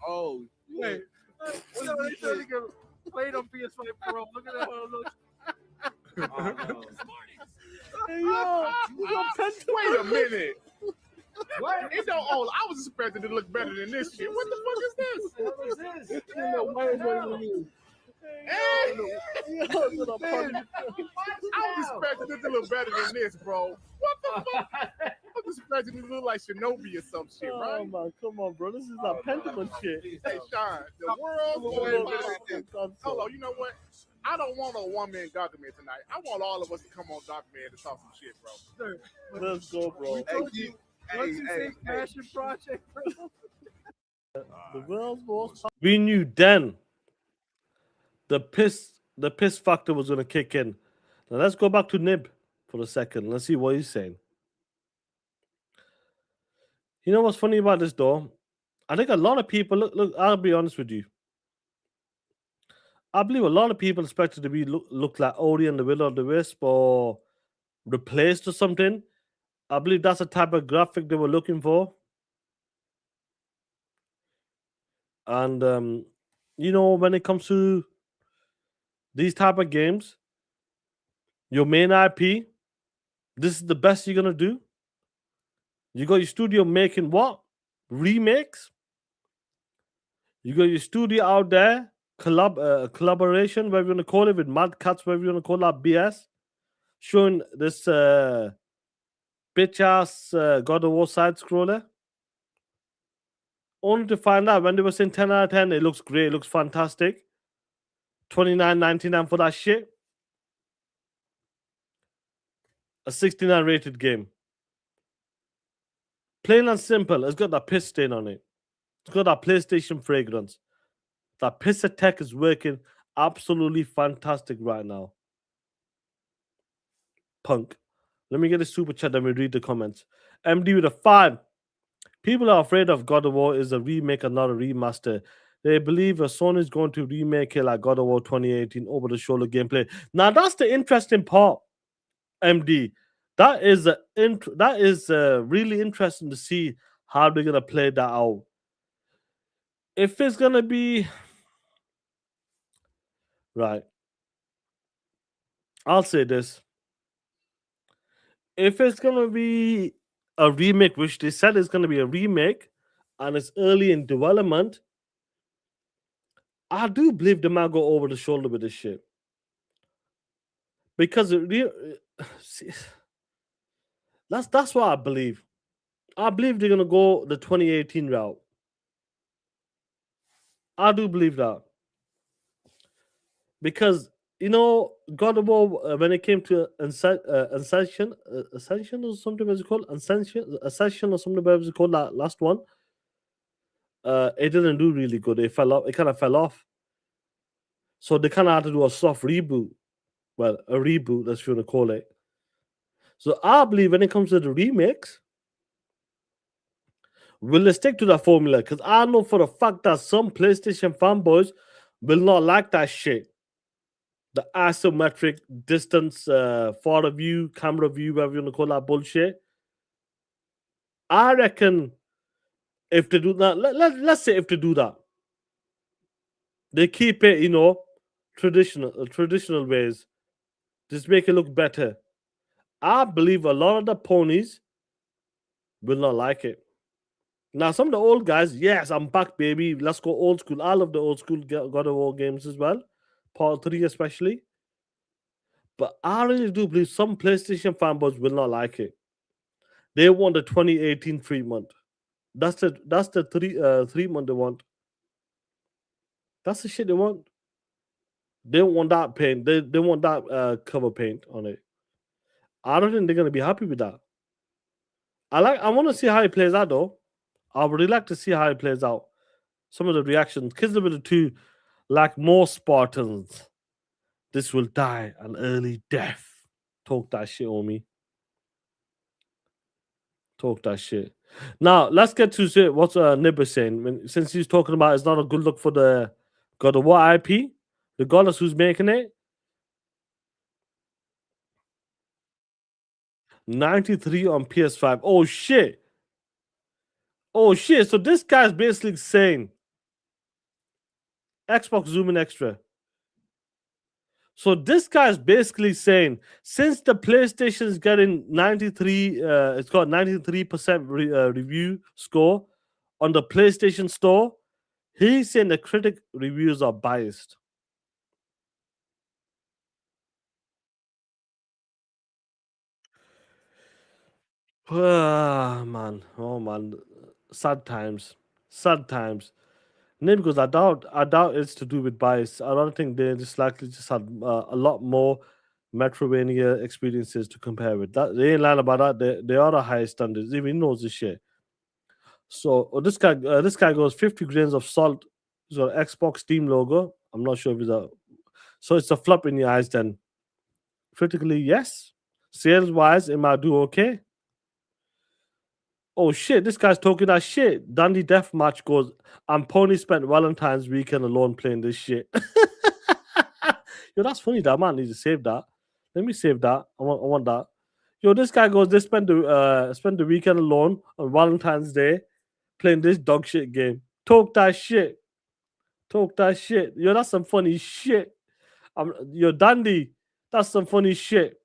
Oh, wait. Played on PS5 Pro. Look at that. Hey, yo, Wait a minute. What? It don't. Oh, I was expecting it to look better than this shit. What the fuck is this? What is this? I was expecting it to look better than this, bro. What the fuck? I was expecting it to look like Shinobi or some shit, right? Oh man, come on, bro. This is not Pentagon shit. Hey, Sean, the world's most powerful. Hold on, you know what? I don't want a one-man document tonight. I want all of us to come on document and talk some shit, bro. Let's go, bro. Passion project, bro. The world's most. We knew then the piss factor was gonna kick in. Now let's go back to Nib for a second. Let's see what he's saying. You know what's funny about this though? I think a lot of people look. I'll be honest with you. I believe a lot of people expected to be look like Ori and the Will of the Wisp or replaced or something. I believe that's the type of graphic they were looking for. And when it comes to these type of games, your main IP, this is the best you're gonna do. You got your studio making what? Remakes? You got your studio out there, collaboration, whatever you want to call it, with Mad Cats, whatever you want to call that BS, showing this bitch ass God of War side scroller. Only to find out when they were saying 10 out of 10, it looks great, it looks fantastic. $29.99 for that shit. A 69 rated game. Plain and simple, it's got that piss stain on it. It's got that PlayStation fragrance. That pisser tech is working absolutely fantastic right now. Punk. Let me get a super chat and we read the comments. MD with a 5. People are afraid of God of War is a remake and not a remaster. They believe Sony is going to remake it like God of War 2018 over the shoulder gameplay. Now that's the interesting part, MD. That is really interesting to see how they're gonna play that out. If it's gonna be right, I'll say this. If it's gonna be a remake, which they said is gonna be a remake, and it's early in development, I do believe they might go over the shoulder with this shit. Because that's what I believe. I believe they're gonna go the 2018 route. I do believe that. Because God of War, when it came to Ascension or something, was it called? Ascension or something, what was it called, that last one? It didn't do really good. It fell off. It kind of fell off. So they kind of had to do a soft reboot. Well, a reboot, that's what you want to call it. So I believe when it comes to the remakes, will they stick to that formula? Because I know for a fact that some PlayStation fanboys will not like that shit. The isometric distance, photo view, camera view, whatever you want to call that bullshit. I reckon if they do that, let's say if they do that, they keep it, traditional ways. Just make it look better. I believe a lot of the ponies will not like it. Now, some of the old guys, yes, I'm back, baby. Let's go old school. I love the old school God of War games as well. Part 3 especially. But I really do believe some PlayStation fanboys will not like it. They want the 2018 treatment. That's the treatment they want. That's the shit they want. They don't want that paint. They want that cover paint on it. I don't think they're gonna be happy with that. I want to see how it plays out though. I would really like to see how it plays out. Some of the reactions. Kids of the 2, like more Spartans. This will die an early death. Talk that shit on me. Talk that shit. Now let's get to what's Nib is saying. Since he's talking about it's not a good look for the God of War IP, regardless who's making it. 93 on PS5. Oh shit. Oh shit. So this guy's basically saying Xbox Zoom in extra. So this guy's basically saying since the PlayStation is getting 93, it's got 93% review score on the PlayStation Store, he's saying the critic reviews are biased. Man, oh man, sad times. Maybe because I doubt it's to do with bias. I don't think they just likely just had a lot more Metrovania experiences to compare with. That they ain't lying about that. They are the highest standards. Even he knows this shit. So this guy goes 50 grains of salt. He's got an Xbox Steam logo. I'm not sure if it's a. So it's a flop in your eyes. Then critically, yes. Sales wise, it might do okay. Oh shit, this guy's talking that shit. Dundee Deathmatch goes, and Pony spent Valentine's weekend alone playing this shit. Yo, that's funny. That man needs to save that. Let me save that. I want that. Yo, this guy goes. They spend the weekend alone on Valentine's Day, playing this dog shit game. Talk that shit. Talk that shit. Yo, that's some funny shit. Yo, Dandy, that's some funny shit.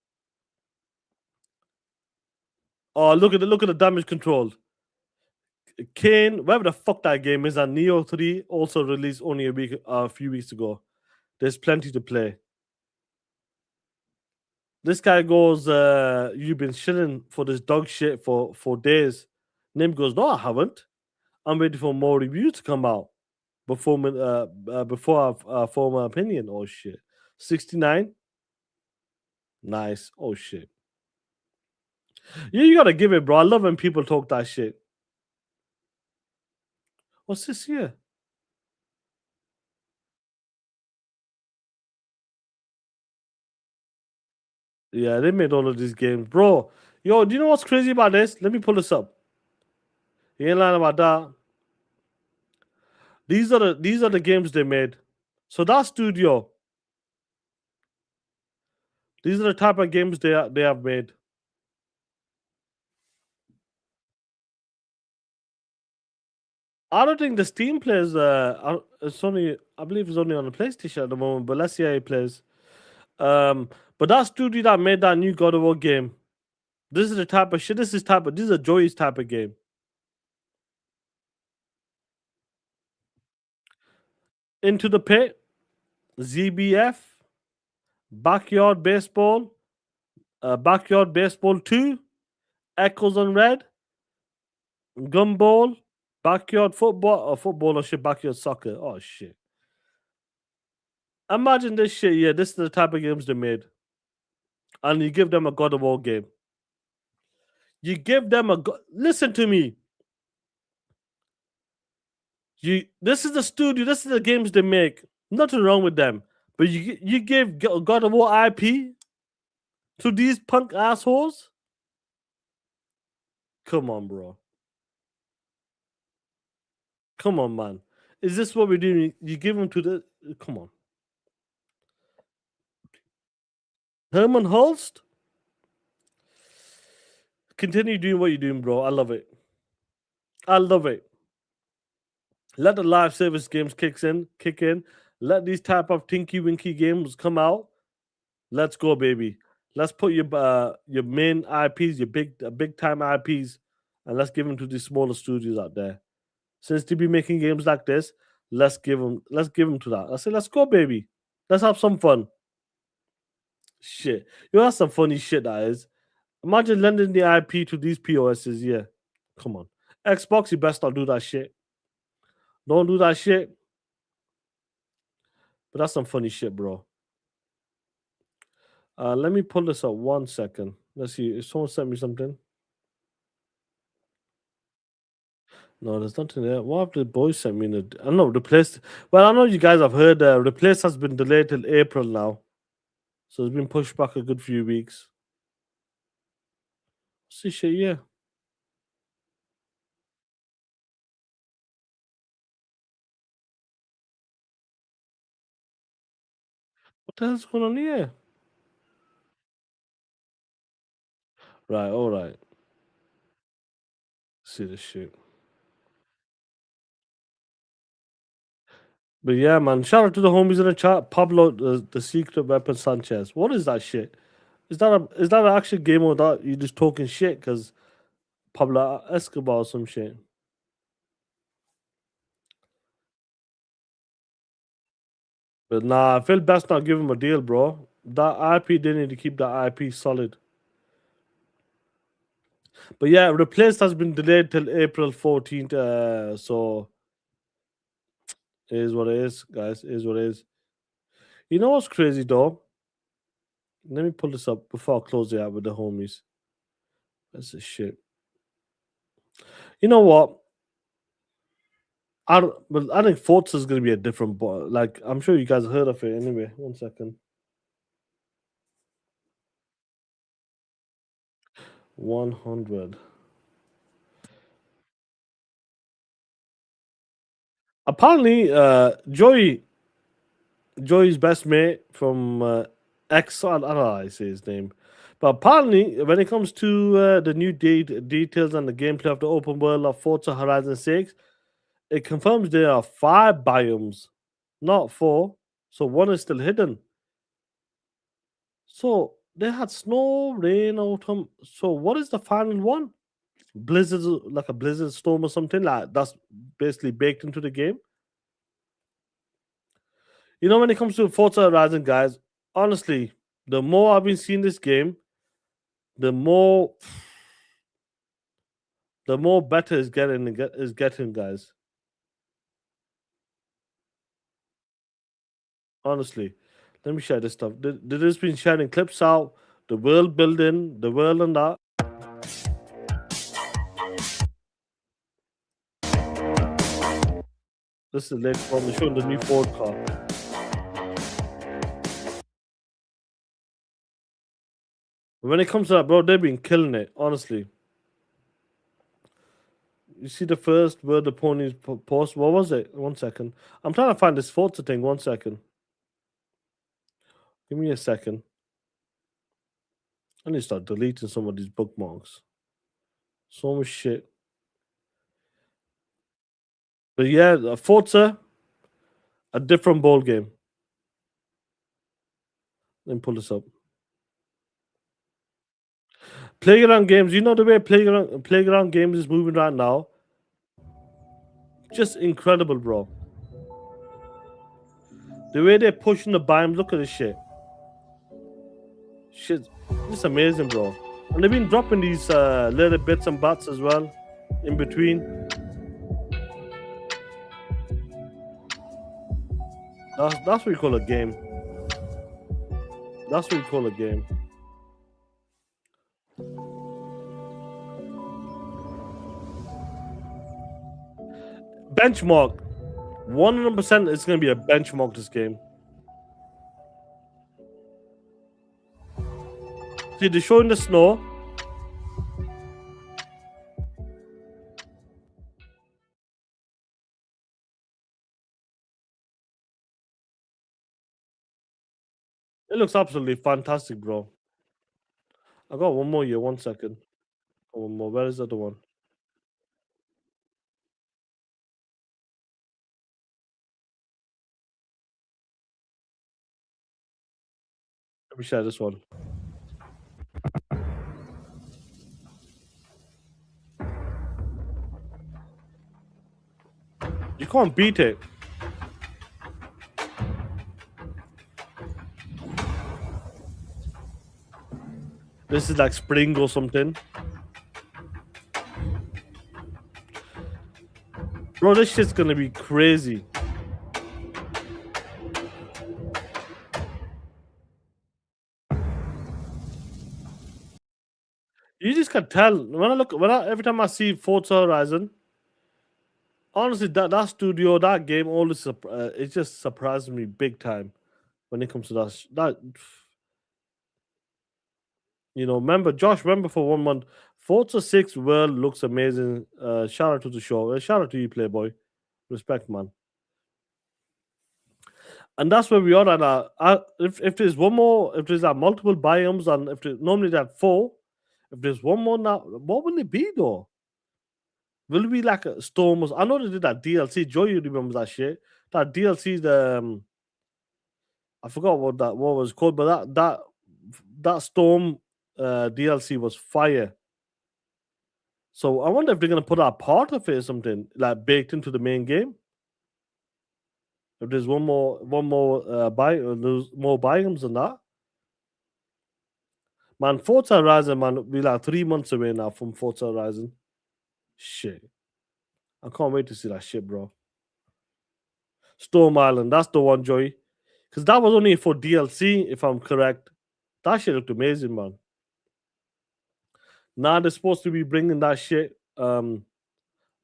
Oh, look at the damage control. Kane, whatever the fuck that game is, and Neo 3 also released only a few weeks ago. There's plenty to play. This guy goes, you've been shilling for this dog shit for days. Nim goes, no, I haven't. I'm waiting for more reviews to come out before I form my opinion. Oh shit. 69. Nice. Oh shit. Yeah, you gotta give it, bro. I love when people talk that shit. What's this here? Yeah, they made all of these games, bro. Yo, do you know what's crazy about this? Let me pull this up. You ain't lying about that. These are the games they made. So that studio. These are the type of games they have made. I don't think the Steam plays. It's only, I believe it's only on the PlayStation at the moment. But let's see how it plays. But that studio that made that new God of War game. This is the type of shit. This is a Joy's type of game. Into the Pit, ZBF, Backyard Baseball, Backyard Baseball 2, Echoes on Red, Gumball, Backyard Football, or Football or shit, Backyard Soccer. Oh shit. Imagine this shit, yeah. This is the type of games they made. And you give them a God of War game. You give them listen to me. This is the studio, this is the games they make. Nothing wrong with them. But you give God of War IP to these punk assholes? Come on, bro. Come on, man. Is this what we're doing? You give them to the. Come on. Herman Holst? Continue doing what you're doing, bro. I love it. I love it. Let the live service games kick in. Let these type of tinky winky games come out. Let's go, baby. Let's put your main IPs, your big time IPs, and let's give them to these smaller studios out there. Since they be making games like this, let's give them to that. I say, let's go, baby. Let's have some fun. Shit, yo, that's some funny shit. That is. Imagine lending the IP to these POSs. Yeah, come on, Xbox, you best not do that shit. Don't do that shit. But that's some funny shit, bro. Let me pull this up 1 second. Let's see. If someone sent me something. No, there's nothing there. What have the boys sent me? I don't know. Replaced. Well, I know you guys have heard. Replace has been delayed till April now, so it's been pushed back a good few weeks. See shit, yeah. What the hell's going on here? Right, all right. See this shit. But yeah, man. Shout out to the homies in the chat. Pablo, the secret weapon Sanchez. What is that shit? Is that an actual game or that you just talking shit because Pablo Escobar or some shit? But nah, I feel best not give him a deal, bro. That IP, they need to keep that IP solid. But yeah, Replaced has been delayed till April 14th. So it is what it is, guys. It is what it is. You know what's crazy though? Let me pull this up before I close it out with the homies. That's the shit. You know what? I think Forza is gonna be a different, like I'm sure you guys heard of it anyway. 1 second. 100. Apparently, Joey's best mate from X. I don't know how I say his name, But apparently, when it comes to the new details and the gameplay of the open world of Forza Horizon 6, it confirms there are 5 biomes, not 4. So one is still hidden. So they had snow, rain, autumn. So what is the final one? Blizzard, like a blizzard storm or something like that's basically baked into the game. You know, when it comes to Forza Horizon, guys, honestly, the more I've been seeing this game, the more better it's getting, guys. Honestly, let me share this stuff. They just been sharing clips out, the world building, the world and that. This is the latest one. They're showing the new Ford car. When it comes to that, bro, they've been killing it, honestly. You see the first word the ponies post? What was it? 1 second. I'm trying to find this Forza thing. 1 second. Give me a second. I need to start deleting some of these bookmarks. So much shit. But yeah, Forza, a different ball game. Let me pull this up. Playground games, you know the way playground games is moving right now? Just incredible, bro. The way they're pushing the biomes, look at this shit. Shit, it's amazing, bro. And they've been dropping these little bits and bats as well in between. That's what you call a game. That's what you call a game. Benchmark. 100% it's going to be a benchmark, this game. See, they're showing the snow. It looks absolutely fantastic, bro. I got one more here. 1 second. One more. Where is the other one? Let me share this one. You can't beat it. This is like spring or something. Bro, this shit's gonna be crazy. You just can tell every time I see Forza Horizon, honestly, that studio, that game, always it just surprises me big time when it comes to that. You know, remember for 1 month, Forza 6 World looks amazing. Shout out to the show. Shout out to you, Playboy. Respect, man. And that's where we are right now. If there's one more, if there's multiple biomes, and if normally there are 4, if there's one more now, what will it be though? Will it be like a storm? I know they did that DLC. Joy, you remember that shit? That DLC, I forgot what was called, but that storm DLC was fire. So I wonder if they're gonna put a part of it or something like baked into the main game. If there's one more there's more biomes than that. Man, Forza Horizon, man, we're like 3 months away now from Forza Horizon. Shit. I can't wait to see that shit, bro. Storm Island, that's the one, Joey. Because that was only for DLC, if I'm correct. That shit looked amazing, man. Now they're supposed to be bringing that shit. That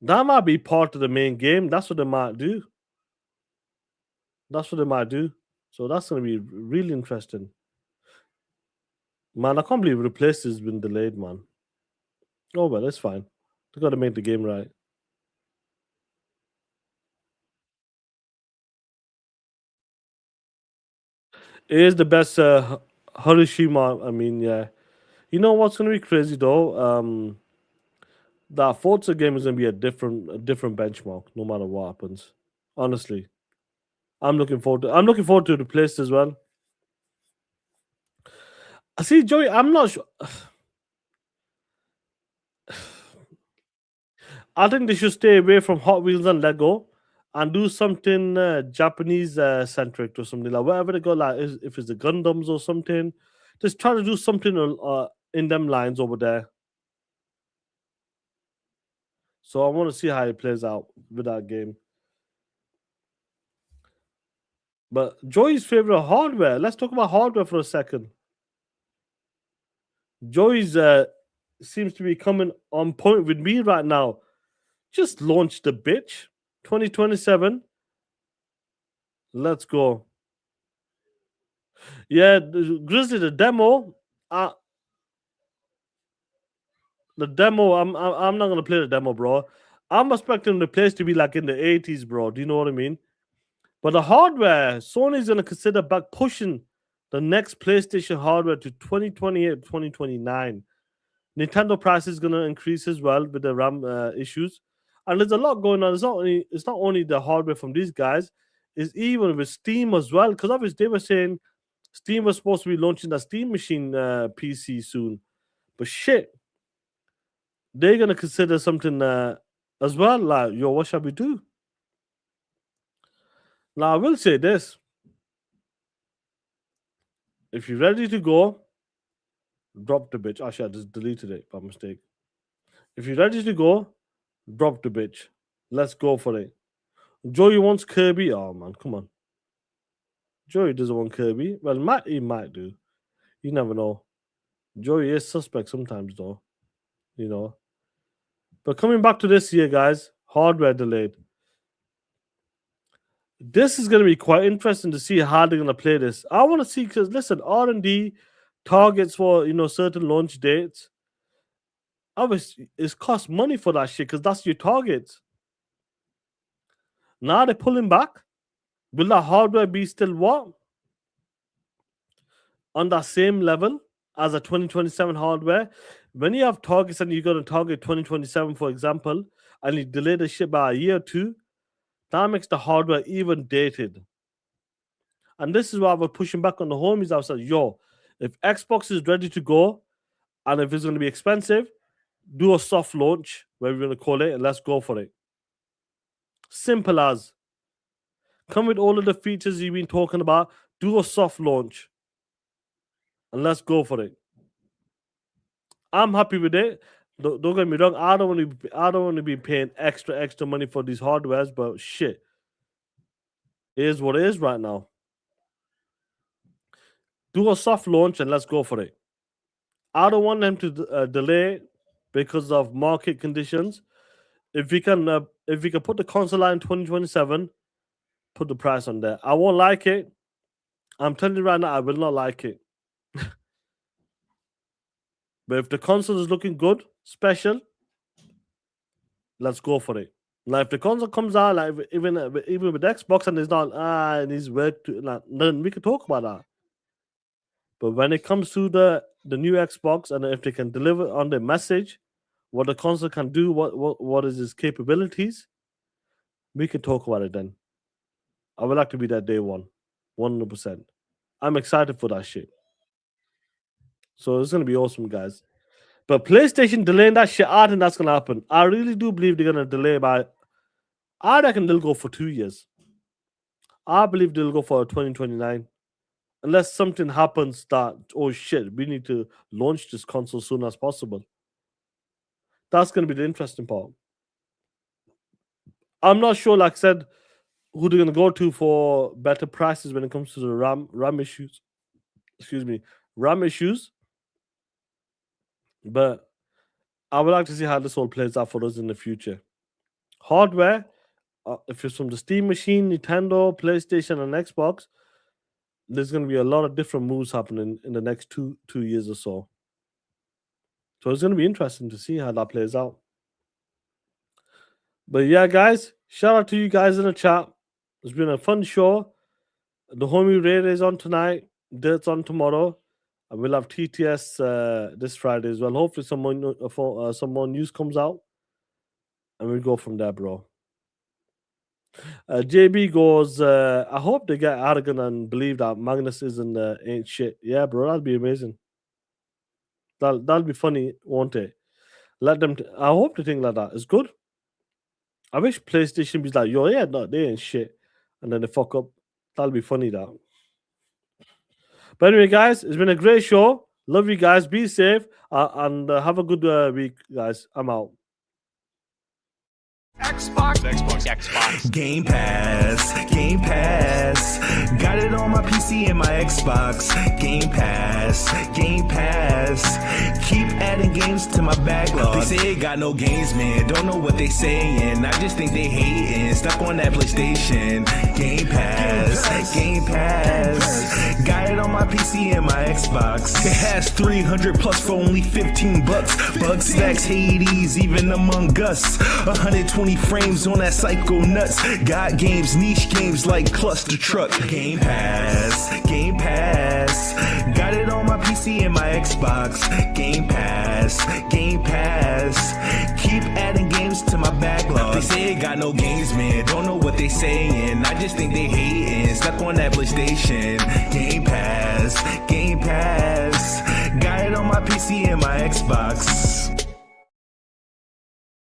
might be part of the main game. That's what they might do. So that's going to be really interesting. Man, I can't believe Replace has been delayed, man. Oh, well, that's fine. They got to make the game right. It is the best Hiroshima. I mean, yeah. You know what's gonna be crazy though? That Forza game is gonna be a different benchmark, no matter what happens. Honestly, I'm looking forward to. I'm looking forward to the place as well. I see, Joey. I'm not sure. I think they should stay away from Hot Wheels and Lego and do something Japanese centric or something like whatever they go like. If it's the Gundams or something, just try to do something in them lines over there. So I want to see how it plays out with that game. But Joey's favorite hardware. Let's talk about hardware for a second. Joey's seems to be coming on point with me right now. Just launched the bitch 2027. Let's go. Yeah, Grizzly, the demo. The demo. I'm not gonna play the demo, bro. I'm expecting the place to be like in the 80s, bro. Do you know what I mean? But the hardware, Sony's gonna consider back pushing the next PlayStation hardware to 2028, 2029. Nintendo price is gonna increase as well with the RAM issues, and there's a lot going on. It's not only the hardware from these guys, it's even with Steam as well. Because obviously they were saying Steam was supposed to be launching the Steam Machine PC soon, but shit, they're gonna consider something as well. Like, yo, what shall we do? Now I will say this: if you're ready to go, drop the bitch. Actually, I just deleted it by mistake. If you're ready to go, drop the bitch. Let's go for it. Joey wants Kirby. Oh man, come on. Joey doesn't want Kirby. Well, he might do. You never know. Joey is suspect sometimes, though. You know. But coming back to this year, guys, hardware delayed. This is going to be quite interesting to see how they're going to play this. I want to see because listen, R&D targets for certain launch dates. Obviously, it's cost money for that shit because that's your targets. Now they're pulling back. Will the hardware be still what? On that same level as a 2027 hardware? When you have targets and you're going to target 2027, for example, and you delay the shit by a year or two, that makes the hardware even dated. And this is why we're pushing back on the homies. I said, yo, if Xbox is ready to go and if it's going to be expensive, do a soft launch, whatever we're going to call it, and let's go for it. Simple as. Come with all of the features you've been talking about, do a soft launch, and let's go for it. I'm happy with it. Don't get me wrong. I don't want to be paying extra money for these hardwares, but shit, it is what it is right now. Do a soft launch and let's go for it. I don't want them to delay because of market conditions. If we can put the console out in 2027, put the price on there. I won't like it. I'm telling you right now, I will not like it. But if the console is looking good, special, let's go for it. Like if the console comes out, like even with Xbox and it's not it needs work to, like, then we can talk about that. But when it comes to the new Xbox and if they can deliver on the message, what the console can do, what is its capabilities, we can talk about it then. I would like to be that day one, 100%. I'm excited for that shit. So it's gonna be awesome, guys. But PlayStation delaying that shit, I think that's gonna happen. I really do believe they're gonna delay by. I reckon they'll go for 2 years. I believe they'll go for 2029. Unless something happens that, oh shit, we need to launch this console as soon as possible. That's gonna be the interesting part. I'm not sure, like I said, who they're gonna go to for better prices when it comes to the RAM issues. Excuse me, RAM issues. But I would like to see how this all plays out for us in the future. Hardware, if it's from the Steam Machine, Nintendo, PlayStation, and Xbox, there's going to be a lot of different moves happening in the next two years or so. So it's going to be interesting to see how that plays out. But yeah, guys, shout out to you guys in the chat. It's been a fun show. The homie Ray is on tonight. Dirt's on tomorrow. And we'll have TTS this Friday as well. Hopefully, some more news comes out, and we'll go from there, bro. JB goes, I hope they get arrogant and believe that Magnus ain't shit. Yeah, bro, that'd be amazing. That'll be funny, won't it? Let them. I hope they think like that. It's good. I wish PlayStation be like, yo, yeah, no, they ain't shit, and then they fuck up. That'll be funny, that. But anyway, guys, it's been a great show. Love you guys. Be safe and have a good week, guys. I'm out. Xbox. Game Pass. Got it on my PC and my Xbox. Game Pass. Keep adding games to my backlog. They say it got no games, man. Don't know what they saying. I just think they hating. Stuck on that PlayStation. Game Pass. Got it on my PC and my Xbox. It has 300 plus for only $15. Bug stacks, Hades, even Among Us. 120 frames on that psycho nuts. Got games, niche games like Cluster Truck. Game Pass. Got it on my PC and my Xbox. Game Pass. Keep adding games to my backlog. They say it got no games, man. Don't know what they saying. I just think they hating. Stuck on that PlayStation. Game Pass. Got it on my PC and my Xbox.